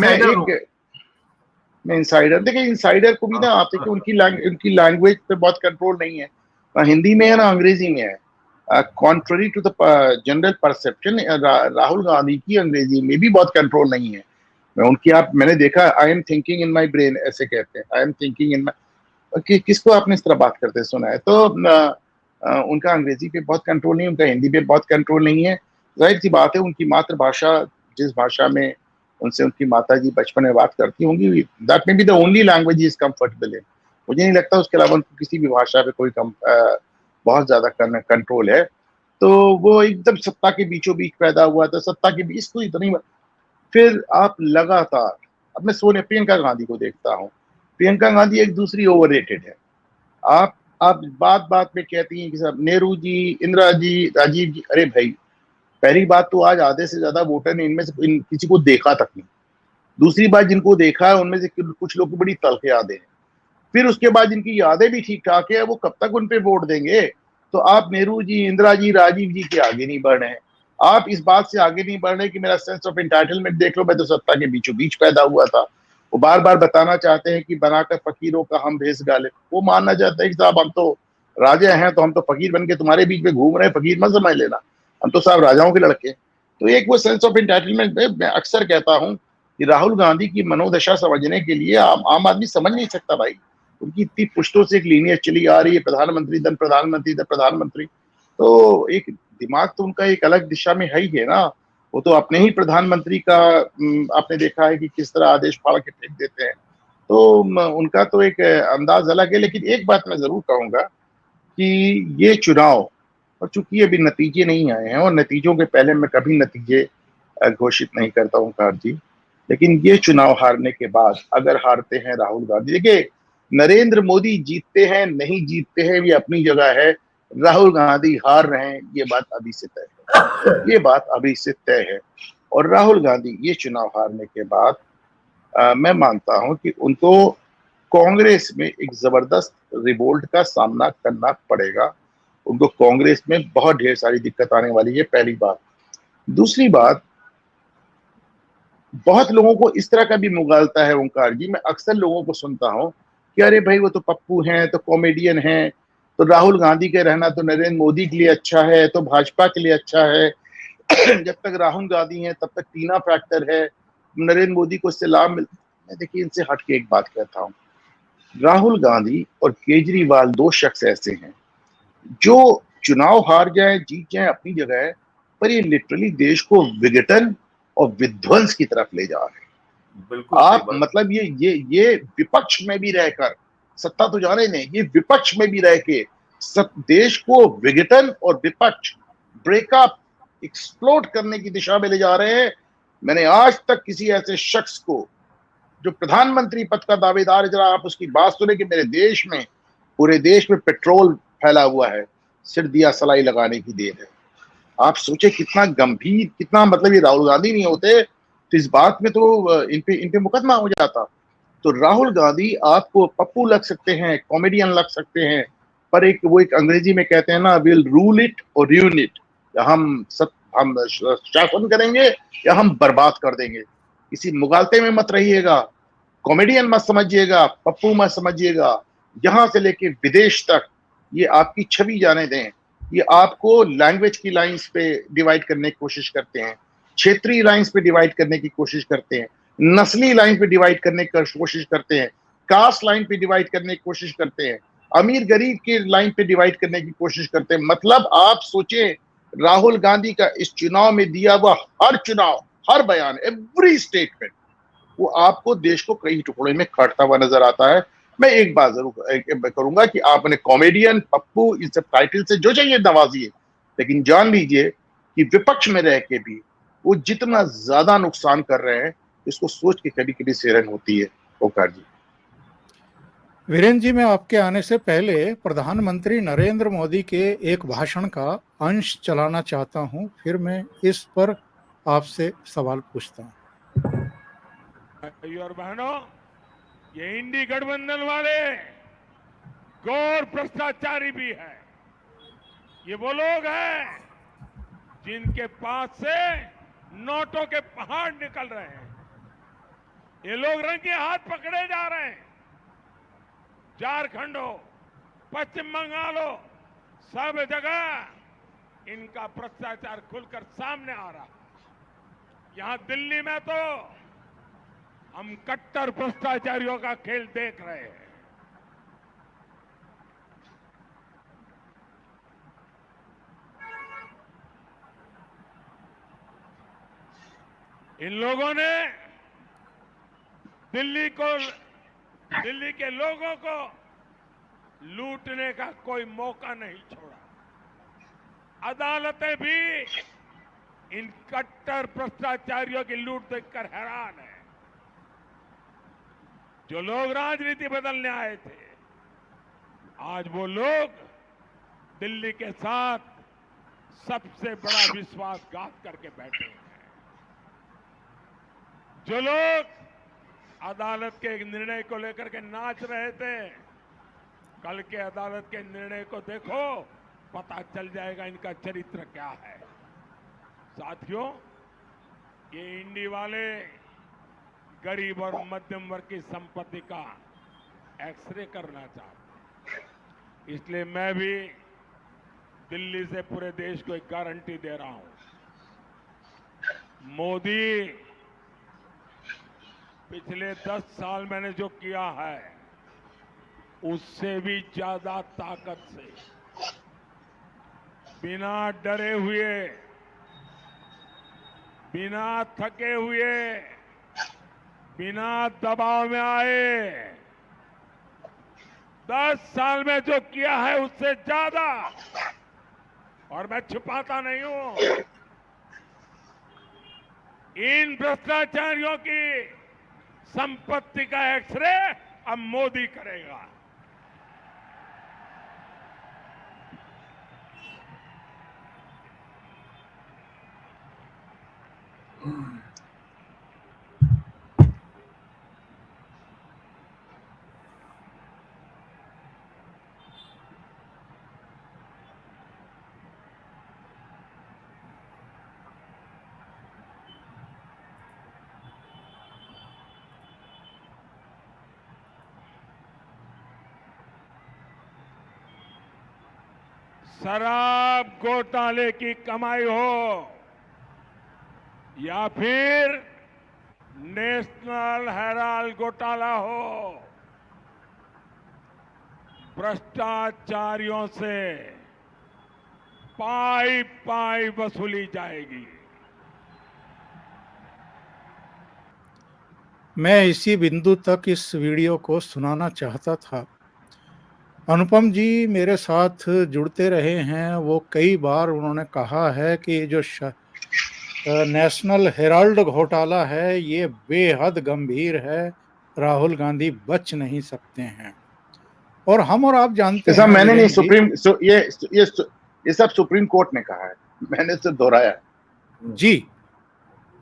मैं इंसाइडर, देखिए इंसाइडर को भी ना आप देखिए उनकी लैंग्वेज पे बहुत कंट्रोल नहीं है, ना हिंदी में है ना अंग्रेजी में है। Contrary to the general perception, Rahul Gandhi की अंग्रेजी में भी बहुत कंट्रोल नहीं है। मैंने देखा, I am thinking in my brain, ऐसे कहते हैं, आई एम थिंकिंग इन माई, किसको आपने इस तरह बात करते सुना है? तो उनका अंग्रेजी पे बहुत कंट्रोल नहीं, उनका हिंदी पे बहुत कंट्रोल नहीं है। जाहिर सी बात है, उनकी मातृभाषा जिस भाषा में उनसे उनकी माता जी बचपन में बात करती होंगी, that may be the only language is comfortable है। मुझे नहीं लगता उसके अलावा उनको किसी भी भाषा पे कोई बहुत ज्यादा कंट्रोल है। तो वो एकदम सत्ता के बीचों बीच पैदा हुआ था, सत्ता के बीच कोई तो नहीं। फिर आप लगातार, अब मैं सोनिया प्रियंका गांधी को देखता हूँ, प्रियंका गांधी एक दूसरी ओवररेटेड है। आप बात बात में कहती हैं कि सब नेहरू जी, इंदिरा जी, राजीव जी, अरे भाई पहली बात तो आज आधे से ज्यादा वोटर ने इनमें से किसी को देखा तक नहीं। दूसरी बात, जिनको देखा है उनमें से कुछ लोग की बड़ी तल्ख यादें हैं। फिर उसके बाद जिनकी यादें भी ठीक ठाक है, वो कब तक उन पे वोट देंगे? तो आप नेहरू जी, इंदिरा जी, राजीव जी के आगे नहीं बढ़ रहे हैं। आप इस बात से आगे नहीं बढ़ रहे कि मेरा सेंस ऑफ एंटाइटलमेंट देख लो, मैं तो सत्ता के बीचों बीच पैदा हुआ था। वो बार बार बताना चाहते हैं कि बनाकर फकीरों का हम भेष गाले। वो मानना चाहते हैं कि साहब हम तो राजा हैं, तो हम तो फकीर बन के तुम्हारे बीच में घूम रहे हैं, फकीर मत समझ लेना, हम तो साहब राजाओं के लड़के। तो एक वो सेंस ऑफ एंटाइटलमेंट में मैं अक्सर कहता हूँ कि राहुल गांधी की मनोदशा समझने के लिए आम आदमी समझ नहीं सकता भाई। उनकी इतनी पुश्तों से एक लीनियज चली आ रही है, प्रधानमंत्री धन प्रधानमंत्री धन प्रधानमंत्री। तो एक दिमाग तो उनका एक अलग दिशा में है ही है ना। वो तो अपने ही प्रधानमंत्री का आपने देखा है कि किस तरह आदेश फाड़ के फेंक देते हैं। तो उनका तो एक अंदाज अलग है। लेकिन एक बात मैं जरूर कहूंगा कि ये चुनाव, और चूंकि अभी नतीजे नहीं आए हैं, और नतीजों के पहले मैं कभी नतीजे घोषित नहीं करता हूँ कार जी, लेकिन ये चुनाव हारने के बाद अगर हारते हैं राहुल गांधी, देखिए नरेंद्र मोदी जीतते हैं नहीं जीतते हैं ये अपनी जगह है, राहुल गांधी हार रहे हैं ये बात अभी से तय है, ये बात अभी से तय है। और राहुल गांधी ये चुनाव हारने के बाद मैं मानता हूं कि उनको कांग्रेस में एक जबरदस्त रिवोल्ट का सामना करना पड़ेगा। उनको कांग्रेस में बहुत ढेर सारी दिक्कत आने वाली है, पहली बात। दूसरी बात, बहुत लोगों को इस तरह का भी मुगालता है ओंकार जी, मैं अक्सर लोगों को सुनता हूं कि अरे भाई वो तो पप्पू हैं, तो कॉमेडियन हैं, तो राहुल गांधी के रहना तो नरेंद्र मोदी के लिए अच्छा है, तो भाजपा के लिए अच्छा है। जब तक राहुल गांधी हैं तब तक टीना फैक्टर है, नरेंद्र मोदी को इससे लाभ मिलता। मैं देखिए इनसे हट के एक बात कहता हूँ, राहुल गांधी और केजरीवाल दो शख्स ऐसे हैं जो चुनाव हार जाए जीत जाए अपनी जगह है, पर ये लिटरली देश को विघटन और विध्वंस की तरफ ले जा रहे हैं। बिल्कुल सही आप बात। मतलब ये विपक्ष में भी रहकर, सत्ता तो जाने नहीं, ये विपक्ष में भी रह के सब देश को विघटन और विपक्ष, ब्रेकअप, एक्सप्लोड करने की दिशा में ले जा रहे हैं। मैंने आज तक किसी ऐसे शख्स को जो प्रधानमंत्री पद का दावेदार है, जरा आप उसकी बात सुने कि मेरे देश में, पूरे देश में पेट्रोल फैला हुआ है, सिर दिया सलाई लगाने की देर है। आप सोचे कितना गंभीर, कितना मतलब ये राहुल गांधी नहीं होते तो इस बात में तो इन पे मुकदमा हो जाता। तो राहुल गांधी आपको पप्पू लग सकते हैं, कॉमेडियन लग सकते हैं, पर एक वो एक अंग्रेजी में कहते हैं ना, विल रूल इट और र्यून इट, या हम शासन करेंगे या हम बर्बाद कर देंगे। किसी मुगालते में मत रहिएगा, कॉमेडियन मत समझिएगा, पप्पू मत समझिएगा। यहां से लेके विदेश तक ये आपकी छवि जाने दें। ये आपको लैंग्वेज की लाइंस पे डिवाइड करने की कोशिश करते हैं, क्षेत्रीय लाइंस पे डिवाइड करने की कोशिश करते हैं, नस्ली लाइन पे डिवाइड करने की कोशिश करते हैं, कास्ट लाइन पे डिवाइड करने की कोशिश करते हैं, अमीर गरीब की लाइन पे डिवाइड करने की कोशिश करते हैं। मतलब आप सोचे, राहुल गांधी का इस चुनाव में दिया हुआ हर चुनाव, हर बयान, एवरी स्टेटमेंट, वो आपको देश को कई टुकड़े में काटता हुआ नजर आता है। मैं एक बात जरूर करूंगा कि आपने कॉमेडियन, पप्पू, इन सब टाइटल से जो चाहिए नवाजिए, लेकिन जान लीजिए कि विपक्ष में रह के भी वो जितना ज्यादा नुकसान कर रहे हैं, इसको सोच के कभी कभी सिरन होती है। ओकार जी। वीरेंद्र जी, मैं आपके आने से पहले प्रधानमंत्री नरेंद्र मोदी के एक भाषण का अंश चलाना चाहता हूं, फिर मैं इस पर आपसे सवाल पूछता हूं। भाइयों और बहनों, ये इंडी गठबंधन वाले गौर भ्रष्टाचारी भी है। ये वो लोग हैं जिनके पास से नोटों के पहाड़ निकल रहे हैं। ये लोग रंगे हाथ पकड़े जा रहे हैं। झारखंड हो, पश्चिम बंगाल हो, सब जगह इनका भ्रष्टाचार खुलकर सामने आ रहा है। यहां दिल्ली में तो हम कट्टर भ्रष्टाचारियों का खेल देख रहे हैं। इन लोगों ने दिल्ली के लोगों को लूटने का कोई मौका नहीं छोड़ा। अदालतें भी इन कट्टर भ्रष्टाचारियों की लूट देखकर हैरान है। जो लोग राजनीति बदलने आए थे, आज वो लोग दिल्ली के साथ सबसे बड़ा विश्वासघात करके बैठे हैं। जो लोग अदालत के एक निर्णय को लेकर के नाच रहे थे, कल के अदालत के निर्णय को देखो, पता चल जाएगा इनका चरित्र क्या है। साथियों, ये इंडी वाले गरीब और मध्यम वर्ग की संपत्ति का एक्सरे करना चाहते हैं। इसलिए मैं भी दिल्ली से पूरे देश को एक गारंटी दे रहा हूं, मोदी पिछले 10 साल मैंने जो किया है उससे भी ज्यादा ताकत से, बिना डरे हुए, बिना थके हुए, बिना दबाव में आए 10 साल में जो किया है उससे ज्यादा, और मैं छिपाता नहीं हूं, इन भ्रष्टाचारियों की संपत्ति का एक्सरे अब मोदी करेगा। शराब घोटाले की कमाई हो या फिर नेशनल हेराल्ड घोटाला हो, भ्रष्टाचारियों से पाई पाई वसूली जाएगी। मैं इसी बिंदु तक इस वीडियो को सुनाना चाहता था। अनुपम जी मेरे साथ जुड़ते रहे हैं, वो कई बार उन्होंने कहा है कि जो नेशनल हेराल्ड घोटाला है ये बेहद गंभीर है, राहुल गांधी बच नहीं सकते हैं। और हम और आप जानते हैं, मैंने नहीं, ये सब सुप्रीम कोर्ट ने कहा है, मैंने सिर्फ दोहराया जी।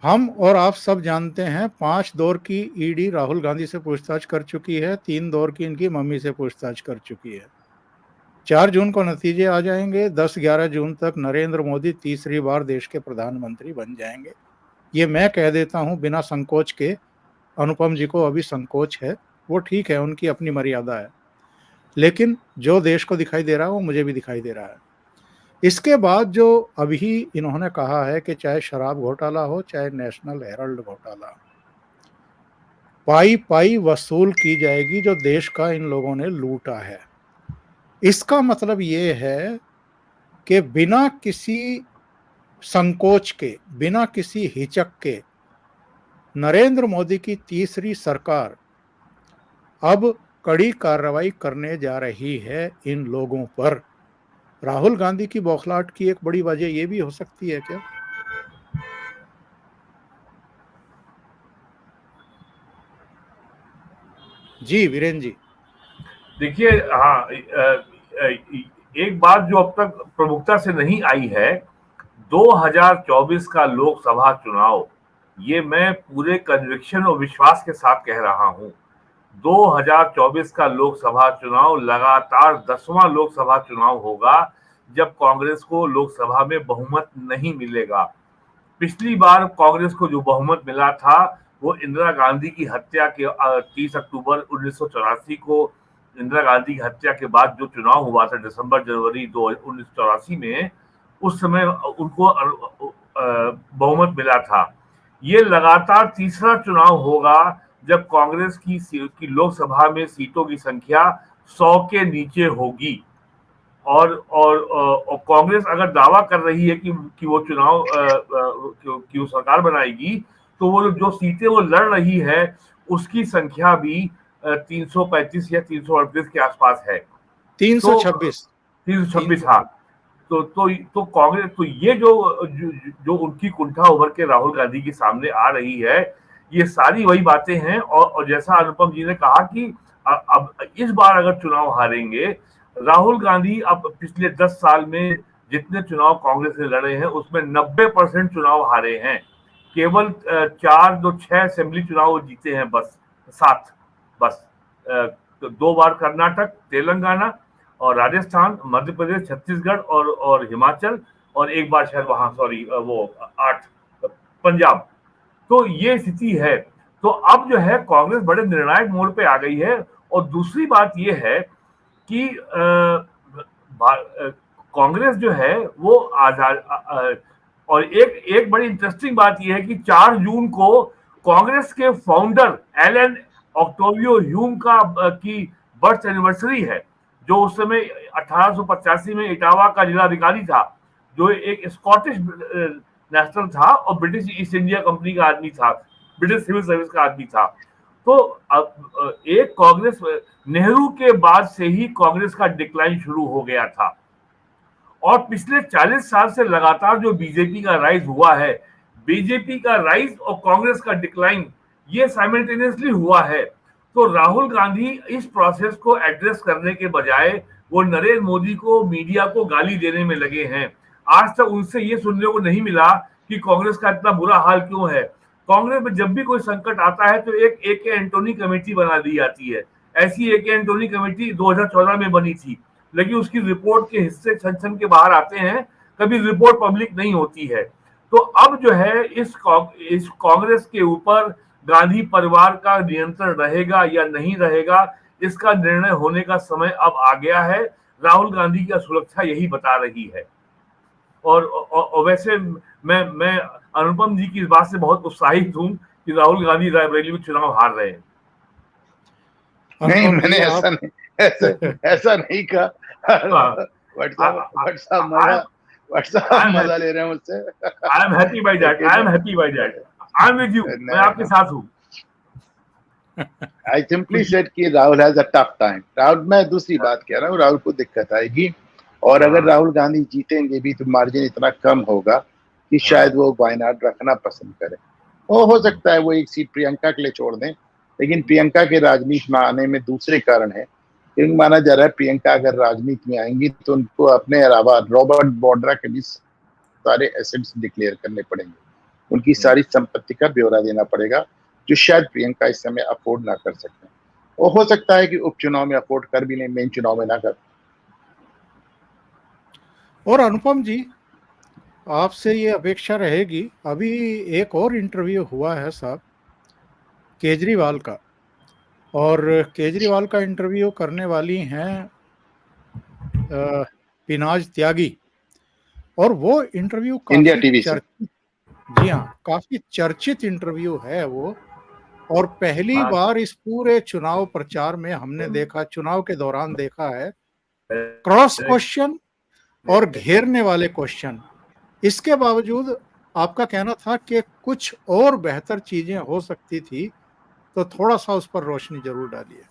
हम और आप सब जानते हैं 5 दौर की ईडी राहुल गांधी से पूछताछ कर चुकी है, 3 दौर की इनकी मम्मी से पूछताछ कर चुकी है। 4 जून को नतीजे आ जाएंगे। 10-11 जून तक नरेंद्र मोदी तीसरी बार देश के प्रधानमंत्री बन जाएंगे। ये मैं कह देता हूं बिना संकोच के। अनुपम जी को अभी संकोच है, वो ठीक है, उनकी अपनी मर्यादा है, लेकिन जो देश को दिखाई दे रहा है वो मुझे भी दिखाई दे रहा है। इसके बाद जो अभी इन्होंने कहा है कि चाहे शराब घोटाला हो, चाहे नेशनल हेराल्ड घोटाला, पाई पाई वसूल की जाएगी जो देश का इन लोगों ने लूटा है। इसका मतलब ये है कि बिना किसी संकोच के, बिना किसी हिचक के नरेंद्र मोदी की तीसरी सरकार अब कड़ी कार्रवाई करने जा रही है इन लोगों पर। राहुल गांधी की बौखलाहट की एक बड़ी वजह यह भी हो सकती है क्या? जी वीरेंद्र जी। देखिए, हाँ, एक बात जो अब तक प्रमुखता से नहीं आई है, 2024 का लोकसभा चुनाव, ये मैं पूरे कन्विक्शन और विश्वास के साथ कह रहा हूं, 2024 का लोकसभा चुनाव लगातार 10वां लोकसभा चुनाव होगा जब कांग्रेस को लोकसभा में बहुमत नहीं मिलेगा। पिछली बार कांग्रेस को जो बहुमत मिला था वो इंदिरा गांधी की हत्या के 30 अक्टूबर 1984 को इंदिरा गांधी की हत्या के बाद जो चुनाव हुआ था दिसंबर जनवरी 1984 में, उस समय उनको बहुमत मिला था। ये लगातार तीसरा चुनाव होगा जब कांग्रेस की लोकसभा में सीटों की संख्या 100 के नीचे होगी। और कांग्रेस अगर दावा कर रही है कि वो चुनाव कि वो सरकार बनाएगी, तो वो जो सीटें वो लड़ रही है उसकी संख्या भी 335 या 338 के आसपास है। 326 हाँ। तो कांग्रेस, तो ये जो उनकी कुंठा उभर के राहुल गांधी के सामने आ रही है, ये सारी वही बातें हैं। और जैसा अनुपम जी ने कहा कि अब इस बार अगर चुनाव हारेंगे राहुल गांधी, अब पिछले 10 साल में जितने चुनाव कांग्रेस ने लड़े हैं उसमें 90% चुनाव हारे हैं। केवल 6 असेंबली चुनाव जीते हैं, बस 7, बस। तो 2 बार कर्नाटक, तेलंगाना और राजस्थान, मध्य प्रदेश, छत्तीसगढ़ और हिमाचल, और 1 बार शायद वहां, सॉरी, वो 8 पंजाब। तो ये स्थिति है। तो अब जो है कांग्रेस बड़े निर्णायक मोड़ पे आ गई है। और दूसरी बात ये है कि कांग्रेस जो है वो आजाद, और एक बड़ी इंटरेस्टिंग बात यह है कि 4 जून को कांग्रेस के फाउंडर एलन ऑक्टेवियो ह्यूम की बर्थ एनिवर्सरी है, जो उस समय 1885 में इटावा का जिलाधिकारी था, जो एक स्कॉटिश नेशनल था और ब्रिटिश ईस्ट इंडिया कंपनी का आदमी था, ब्रिटिश सिविल सर्विस का आदमी था। तो अब एक कांग्रेस, नेहरू के बाद से ही कांग्रेस का डिक्लाइन शुरू हो गया था, और पिछले 40 साल से लगातार जो बीजेपी का राइज हुआ है, बीजेपी का राइज और कांग्रेस का डिक्लाइन, ये साइमल्टेनियसली हुआ है। तो राहुल गांधी इस प्रोसेस को एड्रेस करने के बजाय वो नरेंद्र मोदी को, मीडिया को गाली देने में लगे हैं। आज तक उनसे ये सुनने को नहीं मिला कि कांग्रेस का इतना बुरा हाल क्यों है। कांग्रेस में जब भी कोई संकट आता है तो एक ए.के. एंटोनी कमेटी बना दी जाती है। ऐसी ए.के. एंटोनी कमेटी 2014 में बनी थी, लेकिन उसकी रिपोर्ट के हिस्से छन के बाहर आते हैं, कभी रिपोर्ट पब्लिक नहीं होती है। तो अब जो है इस कांग्रेस के ऊपर गांधी परिवार का नियंत्रण रहेगा या नहीं रहेगा, इसका निर्णय होने का समय अब आ गया है। राहुल गांधी की सुरक्षा यही बता रही है। और वैसे मैं अनुपम जी की इस बात से बहुत उत्साहित हूं कि राहुल गांधी रायबरेली में चुनाव हार रहे हैं। नहीं, मैंने ऐसा नहीं कहा। व्हाट्सएप मजा ले रहे हैं मुझसे। I am happy by that, I am with you, मैं आपके साथ हूं। I simply said कि Rahul has a tough time। Rahul, मैं दूसरी बात कह रहा हूँ, राहुल को दिक्कत आएगी, और अगर राहुल गांधी जीतेंगे भी तो मार्जिन इतना कम होगा कि शायद वो वायनाड रखना पसंद करें। वो हो सकता है वो एक सीट प्रियंका के लिए छोड़ दें, लेकिन प्रियंका के राजनीति में आने में दूसरे कारण है। क्योंकि माना जा रहा है प्रियंका अगर राजनीति में आएंगी तो उनको अपने अलावा रॉबर्ट वाड्रा के भी सारे एसेट्स डिक्लेयर करने पड़ेंगे, उनकी सारी संपत्ति का ब्यौरा देना पड़ेगा, जो शायद प्रियंका इस समय अफोर्ड ना कर सकते। वो हो सकता है कि उपचुनाव में अफोर्ड कर भी लें, मेन चुनाव में ना कर। और अनुपम जी, आपसे ये अपेक्षा रहेगी, अभी एक और इंटरव्यू हुआ है साहब केजरीवाल का, और केजरीवाल का इंटरव्यू करने वाली हैं पिनाज त्यागी, और वो इंटरव्यू इंडिया टीवी से, जी हाँ, काफी चर्चित इंटरव्यू है वो। और पहली बार इस पूरे चुनाव प्रचार में हमने देखा, चुनाव के दौरान देखा है, क्रॉस क्वेश्चन और घेरने वाले क्वेश्चन। इसके बावजूद आपका कहना था कि कुछ और बेहतर चीजें हो सकती थी, तो थोड़ा सा उस पर रोशनी जरूर डालिए।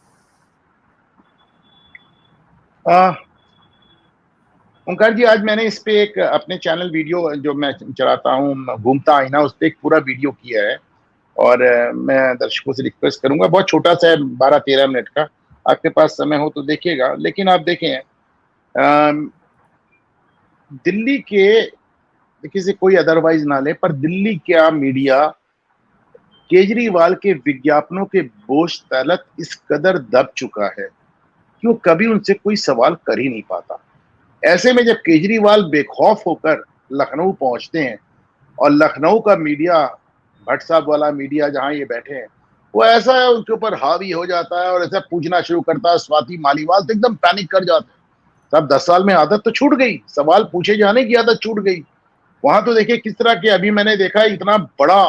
ओंकार जी, आज मैंने इस पे एक अपने चैनल वीडियो जो मैं चलाता हूँ, घूमता आईना, उस पर एक पूरा वीडियो किया है, और मैं दर्शकों से रिक्वेस्ट करूंगा, बहुत छोटा सा है, 12-13 मिनट का, आपके पास समय हो तो देखिएगा। लेकिन आप देखें, दिल्ली के, किसी कोई अदरवाइज ना ले, पर दिल्ली का मीडिया केजरीवाल के विज्ञापनों के बोझ तलत इस कदर दब चुका है कि वो कभी उनसे कोई सवाल कर ही नहीं पाता। ऐसे में जब केजरीवाल बेखौफ होकर लखनऊ पहुंचते हैं, और लखनऊ का मीडिया, भट्ट साहब वाला मीडिया जहां ये बैठे हैं, वो ऐसा है उनके ऊपर हावी हो जाता है और ऐसा पूछना शुरू करता है। स्वाति मालीवाल तो एकदम पैनिक कर जाते हैं। तब 10 साल में आदत तो छूट गई, सवाल पूछे जाने की आदत छूट गई। वहां तो देखिए किस तरह के, अभी मैंने देखा इतना बड़ा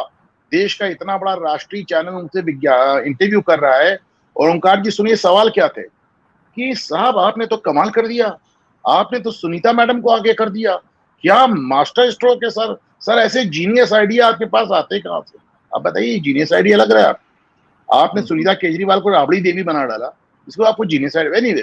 देश का इतना बड़ा राष्ट्रीय चैनल उनसे इंटरव्यू कर रहा है, और ओंकार जी सुनिए सवाल क्या थे कि साहब आपने तो कमाल कर दिया, आपने तो सुनीता मैडम को आगे कर दिया, क्या मास्टर स्ट्रोक है सर, ऐसे जीनियस आइडिया आपके पास आते कहां से? आप बताइए, जीनियस आइडिया लग रहा है आपने सुनीता केजरीवाल को राबड़ी देवी बना डाला, इसको आपको जीनोसाइड एनीवे।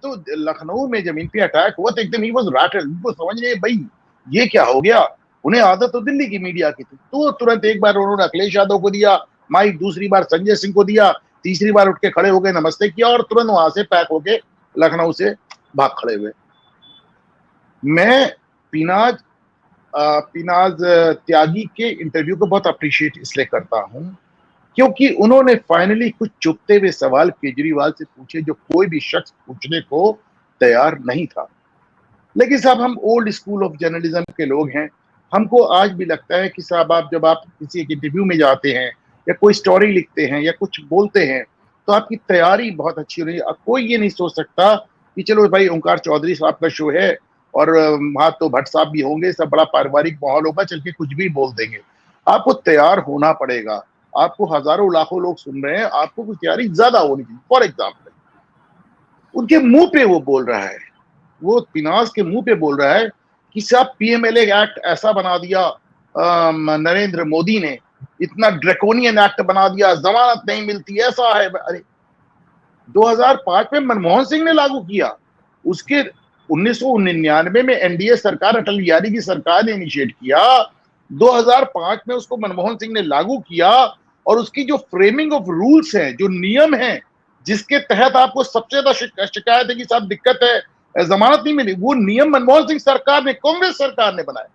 तो लखनऊ में जब इन पे अटैक हुआ तो एकदम ही वाज रैटल, उनको समझ नहीं भाई ये क्या हो गया। उन्हें आदत तो दिल्ली की मीडिया की थी, तो तुरंत एक बार उन्होंने अखिलेश यादव को दिया माइक, दूसरी बार संजय सिंह को दिया, तीसरी बार उठ के खड़े हो गए, नमस्ते किया और तुरंत वहां से पैक होके लखनऊ से भाग खड़े हुए। मैं पिनाज त्यागी के इंटरव्यू को बहुत अप्रिशिएट इसलिए करता हूं क्योंकि उन्होंने फाइनली कुछ चुभते हुए सवाल केजरीवाल से पूछे जो कोई भी शख्स पूछने को तैयार नहीं था। लेकिन साहब हम ओल्ड स्कूल ऑफ जर्नलिज्म के लोग हैं, हमको आज भी लगता है कि साहब आप जब आप किसी एक इंटरव्यू में जाते हैं या कोई स्टोरी लिखते हैं या कुछ बोलते हैं तो आपकी तैयारी बहुत अच्छी होनी चाहिए। कोई ये नहीं सोच सकता कि चलो भाई ओंकार चौधरी साहब का शो है और वहां तो भट्ट साहब भी होंगे, सब बड़ा पारिवारिक माहौल होगा, चल के कुछ भी बोल देंगे। आपको तैयार होना पड़ेगा, आपको हजारों लाखों लोग सुन रहे हैं, आपको कुछ तैयारी ज्यादा होनी चाहिए। फॉर एग्जाम्पल उनके मुंह पे वो बोल रहा है, वो पिनाज के मुंह पे बोल रहा है कि साहब पीएमएलए एक्ट ऐसा बना दिया नरेंद्र मोदी ने, इतना ड्रैकोनियन एक्ट बना दिया, जमानत नहीं मिलती, ऐसा है। अरे 2005 में मनमोहन सिंह ने लागू किया, उसके 1999 में एनडीए सरकार, अटल बिहारी की सरकार ने इनिशिएट किया, 2005 में उसको मनमोहन सिंह ने लागू किया और उसकी जो फ्रेमिंग ऑफ रूल्स हैं, जो नियम हैं जिसके तहत आपको सबसे ज्यादा शिकायत है कि साहब दिक्कत है, जमानत नहीं मिली, वो नियम मनमोहन सिंह सरकार ने, कांग्रेस सरकार ने बनाए।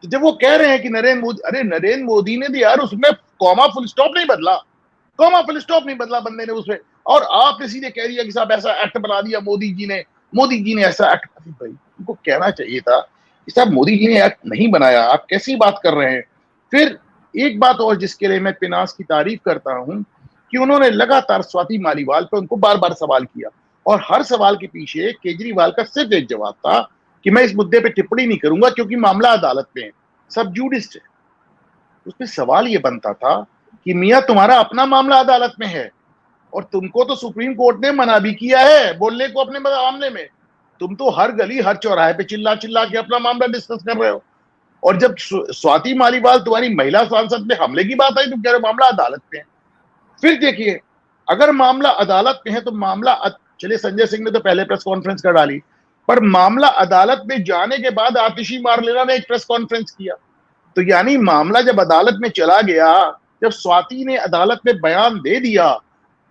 तो जब वो कह रहे हैं कि नरेंद्र मोदी, अरे नरेंद्र मोदी ने यार उसमें कॉमा फुल स्टॉप नहीं बदला, कॉमा फुल स्टॉप नहीं बदला बंदे ने उसमें, और आपने सीधे कह दिया कि साहब ऐसा एक्ट बना दिया मोदी जी ने ऐसा एक्ट। भाई उनको कहना चाहिए था कि साहब मोदी जी ने एक्ट नहीं बनाया, आप कैसी बात कर रहे हैं। फिर एक बात और जिसके लिए मैं पिनाज की तारीफ करता हूं कि उन्होंने लगातार स्वाति मालीवाल पर उनको बार बार सवाल किया और हर सवाल के पीछे केजरीवाल का सिर्फ एक जवाब था कि मैं इस मुद्दे पे टिप्पणी नहीं करूंगा क्योंकि मामला अदालत में है, सब जुडिस है। उसमें सवाल ये बनता था कि मियां तुम्हारा अपना मामला अदालत में है और तुमको तो सुप्रीम कोर्ट ने मना भी किया है बोलने को अपने मामले में, तुम तो हर गली हर चौराहे पे चिल्ला चिल्ला के अपना मामला डिस्कस कर रहे हो। और जब स्वाति मालीवाल तुम्हारी महिला सांसद पे हमले की बात आई तुम कह रहे हो मामला अदालत में है। फिर देखिए अगर मामला अदालत में है तो मामला, चलिए संजय सिंह ने तो पहले प्रेस कॉन्फ्रेंस कर डाली, पर मामला अदालत में जाने के बाद आतिशी मारलेना ने एक प्रेस कॉन्फ्रेंस किया। तो यानी मामला जब अदालत में चला गया, जब स्वाति ने अदालत में बयान दे दिया,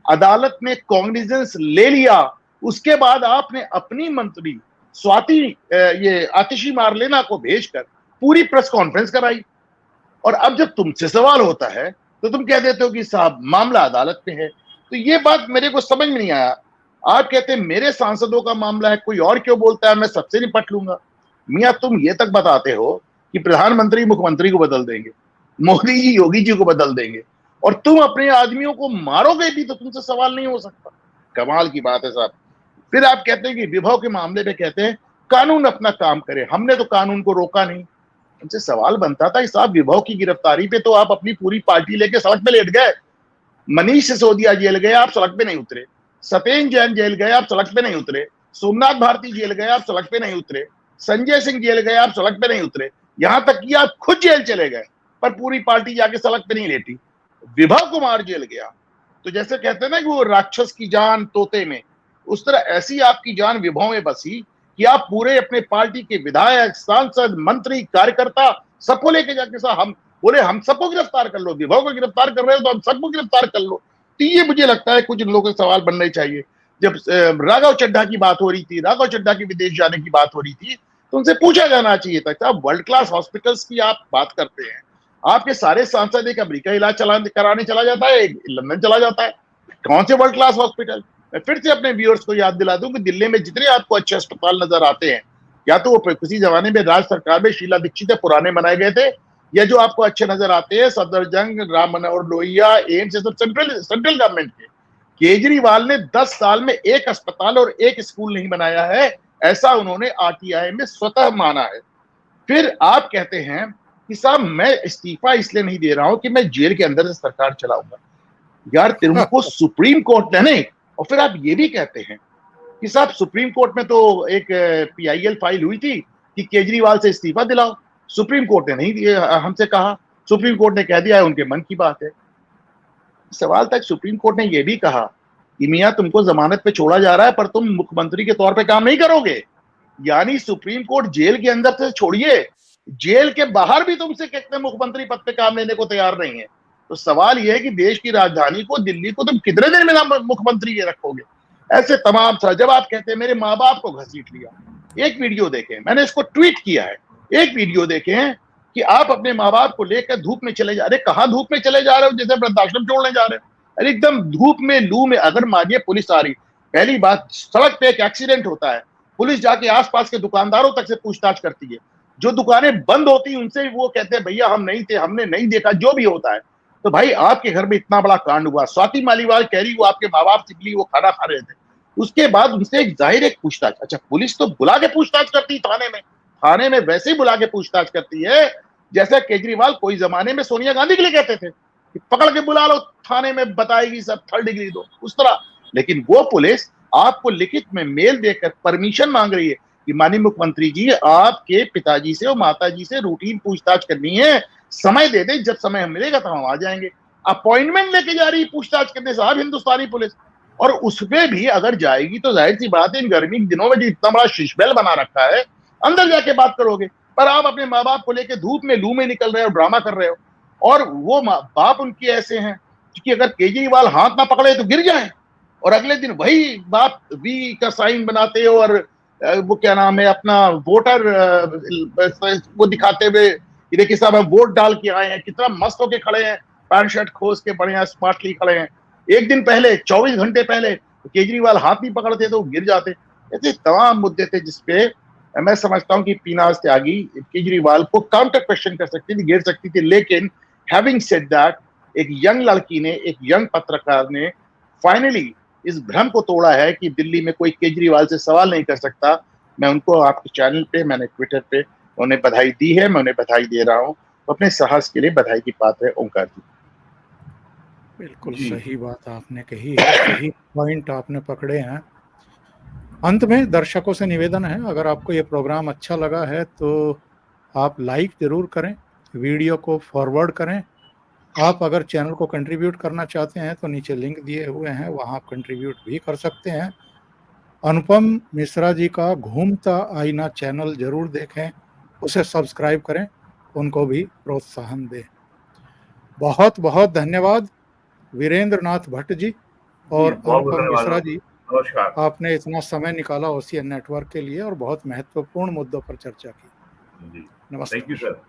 अदालत ने कॉग्निजेंस ले लिया, उसके बाद आपने अपनी मंत्री स्वाति ये आतिशी मारलेना को भेजकर पूरी प्रेस कॉन्फ्रेंस कराई। और अब जब तुमसे सवाल होता है तो तुम कह देते हो कि साहब मामला अदालत में है। तो ये बात मेरे को समझ में नहीं आया। आप कहते हैं मेरे सांसदों का मामला है, कोई और क्यों बोलता है मैं सबसे निपट लूंगा। मियां तुम ये तक बताते हो कि प्रधानमंत्री मुख्यमंत्री को बदल देंगे, मोदी जी योगी जी को बदल देंगे, और तुम अपने आदमियों को मारोगे भी तो तुमसे सवाल नहीं हो सकता। कमाल की बात है साहब। फिर आप कहते हैं कि विभव के मामले में कहते हैं कानून अपना काम करे, हमने तो कानून को रोका नहीं। उनसे सवाल बनता था साहब विभव की गिरफ्तारी पे तो आप अपनी पूरी पार्टी लेके सड़क पे लेट गए, मनीष सिसोदिया जेल गए आप सड़क पे नहीं उतरे, सत्येंद्र जैन जेल गए आप सड़क पे नहीं उतरे, सोमनाथ भारती जेल गए आप सड़क पे नहीं उतरे, संजय सिंह जेल गए आप सड़क पे नहीं उतरे, यहां तक कि आप खुद जेल चले गए पर पूरी पार्टी जाके सड़क पे नहीं लेटी। विभव कुमार जेल गया तो जैसे कहते हैं ना कि वो राक्षस की जान तोते में, उस तरह ऐसी आपकी जान विभव में बसी कि आप पूरे अपने पार्टी के विधायक, सांसद, मंत्री, कार्यकर्ता सबको लेके जाके साहब हम बोले हम सबको गिरफ्तार कर लो, विभव को गिरफ्तार कर रहे हो तो हम सबको गिरफ्तार कर लो। तो ये मुझे लगता है कुछ लोगों के सवाल बनने चाहिए। जब राघव चड्ढा की बात हो रही थी, राघव चड्ढा की विदेश जाने की बात हो रही थी, तो उनसे पूछा जाना चाहिए था साहब वर्ल्ड क्लास हॉस्पिटल्स की आप बात करते हैं, आपके सारे सांसद एक अमेरिका इलाज कराने चला जाता है, एक लंदन चला जाता है, कौन से वर्ल्ड क्लास हॉस्पिटल। मैं फिर से अपने व्यूअर्स को याद दिला दूं कि दिल्ली में जितने आपको अच्छे अस्पताल नजर आते हैं, या तो वो किसी जमाने में राज सरकार में शीला दीक्षित पुराने बनाए गए थे, या जो आपको अच्छे नजर आते हैं सफदरजंग, राम मनोहर लोहिया, एम्स, सब सेंट्रल गवर्नमेंट के। केजरीवाल ने 10 साल में एक अस्पताल और एक स्कूल नहीं बनाया है, ऐसा उन्होंने आरटीआई में स्वतः माना है। फिर आप कहते हैं कि साहब मैं इस्तीफा इसलिए नहीं दे रहा हूं कि मैं जेल के अंदर से सरकार चलाऊंगा। यार तुमको सुप्रीम कोर्ट ने नहीं, और फिर आप ये भी कहते हैं कि साहब सुप्रीम कोर्ट में तो एक पीआईएल फाइल हुई थी कि केजरीवाल से इस्तीफा दिलाओ, सुप्रीम कोर्ट ने नहीं हमसे कहा, सुप्रीम कोर्ट ने कह दिया है उनके मन की बात है। सवाल था, सुप्रीम कोर्ट ने यह भी कहा कि मियां तुमको जमानत पे छोड़ा जा रहा है पर तुम मुख्यमंत्री के तौर पे काम नहीं करोगे। यानी सुप्रीम कोर्ट जेल के अंदर से छोड़िए, जेल के बाहर भी तुमसे कहते हैं मुख्यमंत्री पद पे काम लेने को तैयार नहीं है। तो सवाल यह है कि देश की राजधानी को, दिल्ली को तुम कितने दिन में मुख्यमंत्री ये रखोगे? ऐसे तमाम था। जब आप कहते हैं मेरे माँ बाप को घसीट लिया, एक वीडियो देखें, मैंने इसको ट्वीट किया है, एक वीडियो देखें कि आप अपने माँ बाप को लेकर धूप में चले जा रहे। कहां धूप में चले जा रहे हो? जैसे वृद्धाश्रम छोड़ने जा रहे हो। अरे एकदम धूप में, लू में। अगर मानिए पुलिस आ रही, पहली बात, सड़क पे एक एक्सीडेंट होता है, पुलिस जाके आसपास के दुकानदारों तक से पूछताछ करती है। जो दुकानें बंद होती हैं उनसे वो कहते हैं भैया हम नहीं थे, हमने नहीं देखा, जो भी होता है। तो भाई आपके घर में इतना बड़ा कांड हुआ, स्वाति मालीवाल कह रही वो आपके माँ बाप से मिली, वो खाना खा रहे थे, उसके बाद उनसे एक जाहिर एक पूछताछ। अच्छा, पुलिस तो बुला के पूछताछ करती है थाने में वैसे ही बुला के पूछताछ करती है जैसे केजरीवाल कोई जमाने में सोनिया गांधी के लिए कहते थे कि पकड़ के बुला लो थाने में, बताएगी सब, 3rd डिग्री दो, उस तरह। लेकिन वो पुलिस आपको लिखित में मेल देकर परमिशन मांग रही है कि माननीय मुख्यमंत्री जी आपके पिताजी से और माताजी से रूटीन पूछताछ करनी है, समय दे दे, जब समय मिलेगा तो हम आ जाएंगे। अपॉइंटमेंट लेके जा रही है पूछताछ करने साहब हिंदुस्तानी पुलिस। और उसमें भी अगर जाएगी तो जाहिर सी बात है इन गर्मी के दिनों में जो इतना बड़ा शिशबेल बना रखा है, अंदर जाके बात करोगे। पर आप अपने माँ बाप को लेके धूप में, लू में निकल रहे हो, ड्रामा कर रहे हो। और वो बाप उनके ऐसे हैं कि अगर केजरीवाल हाथ ना पकड़े तो गिर जाए, और अगले दिन वही बाप वी का साइन बनाते हो और वो क्या नाम है अपना वोटर वो दिखाते हुए, देखिए साहब हम वोट डाल के आए हैं, कितना मस्त होके खड़े हैं, पैंट शर्ट खोस के बढ़िया स्मार्टली खड़े हैं। एक दिन पहले, 24 घंटे पहले केजरीवाल हाथ नहीं पकड़ते तो गिर जाते। ऐसे तमाम मुद्दे थे जिसपे मैं समझता हूं कि पीनाज त्यागी केजरीवाल को काउंटर क्वेश्चन कर सकती थी, घेर सकती थी। लेकिन हैविंग सेड दैट, एक यंग लड़की ने, एक यंग पत्रकार ने फाइनली इस भ्रम को तोड़ा है कि दिल्ली में कोई केजरीवाल से सवाल नहीं कर सकता। मैं उनको आपके चैनल पे, मैंने ट्विटर पे उन्हें बधाई दी है, मैं उन्हें बधाई दे रहा हूं। अपने साहस के लिए बधाई की बात है ओंकार जी। बिल्कुल सही बात आपने कही है, सही पॉइंट आपने पकड़े हैं। अंत में दर्शकों से निवेदन है, अगर आपको ये प्रोग्राम अच्छा लगा है तो आप लाइक जरूर करें, वीडियो को फॉरवर्ड करें। आप अगर चैनल को कंट्रीब्यूट करना चाहते हैं तो नीचे लिंक दिए हुए हैं, वहां आप कंट्रीब्यूट भी कर सकते हैं। अनुपम मिश्रा जी का घूमता आईना चैनल जरूर देखें, उसे सब्सक्राइब करें, उनको भी प्रोत्साहन दें। बहुत बहुत धन्यवाद वीरेंद्र नाथ भट्ट जी और अनुपम मिश्रा जी, नमस्कार। आपने इतना समय निकाला ओसीएन नेटवर्क के लिए और बहुत महत्वपूर्ण मुद्दों पर चर्चा की। जी, नमस्कार। Thank you sir.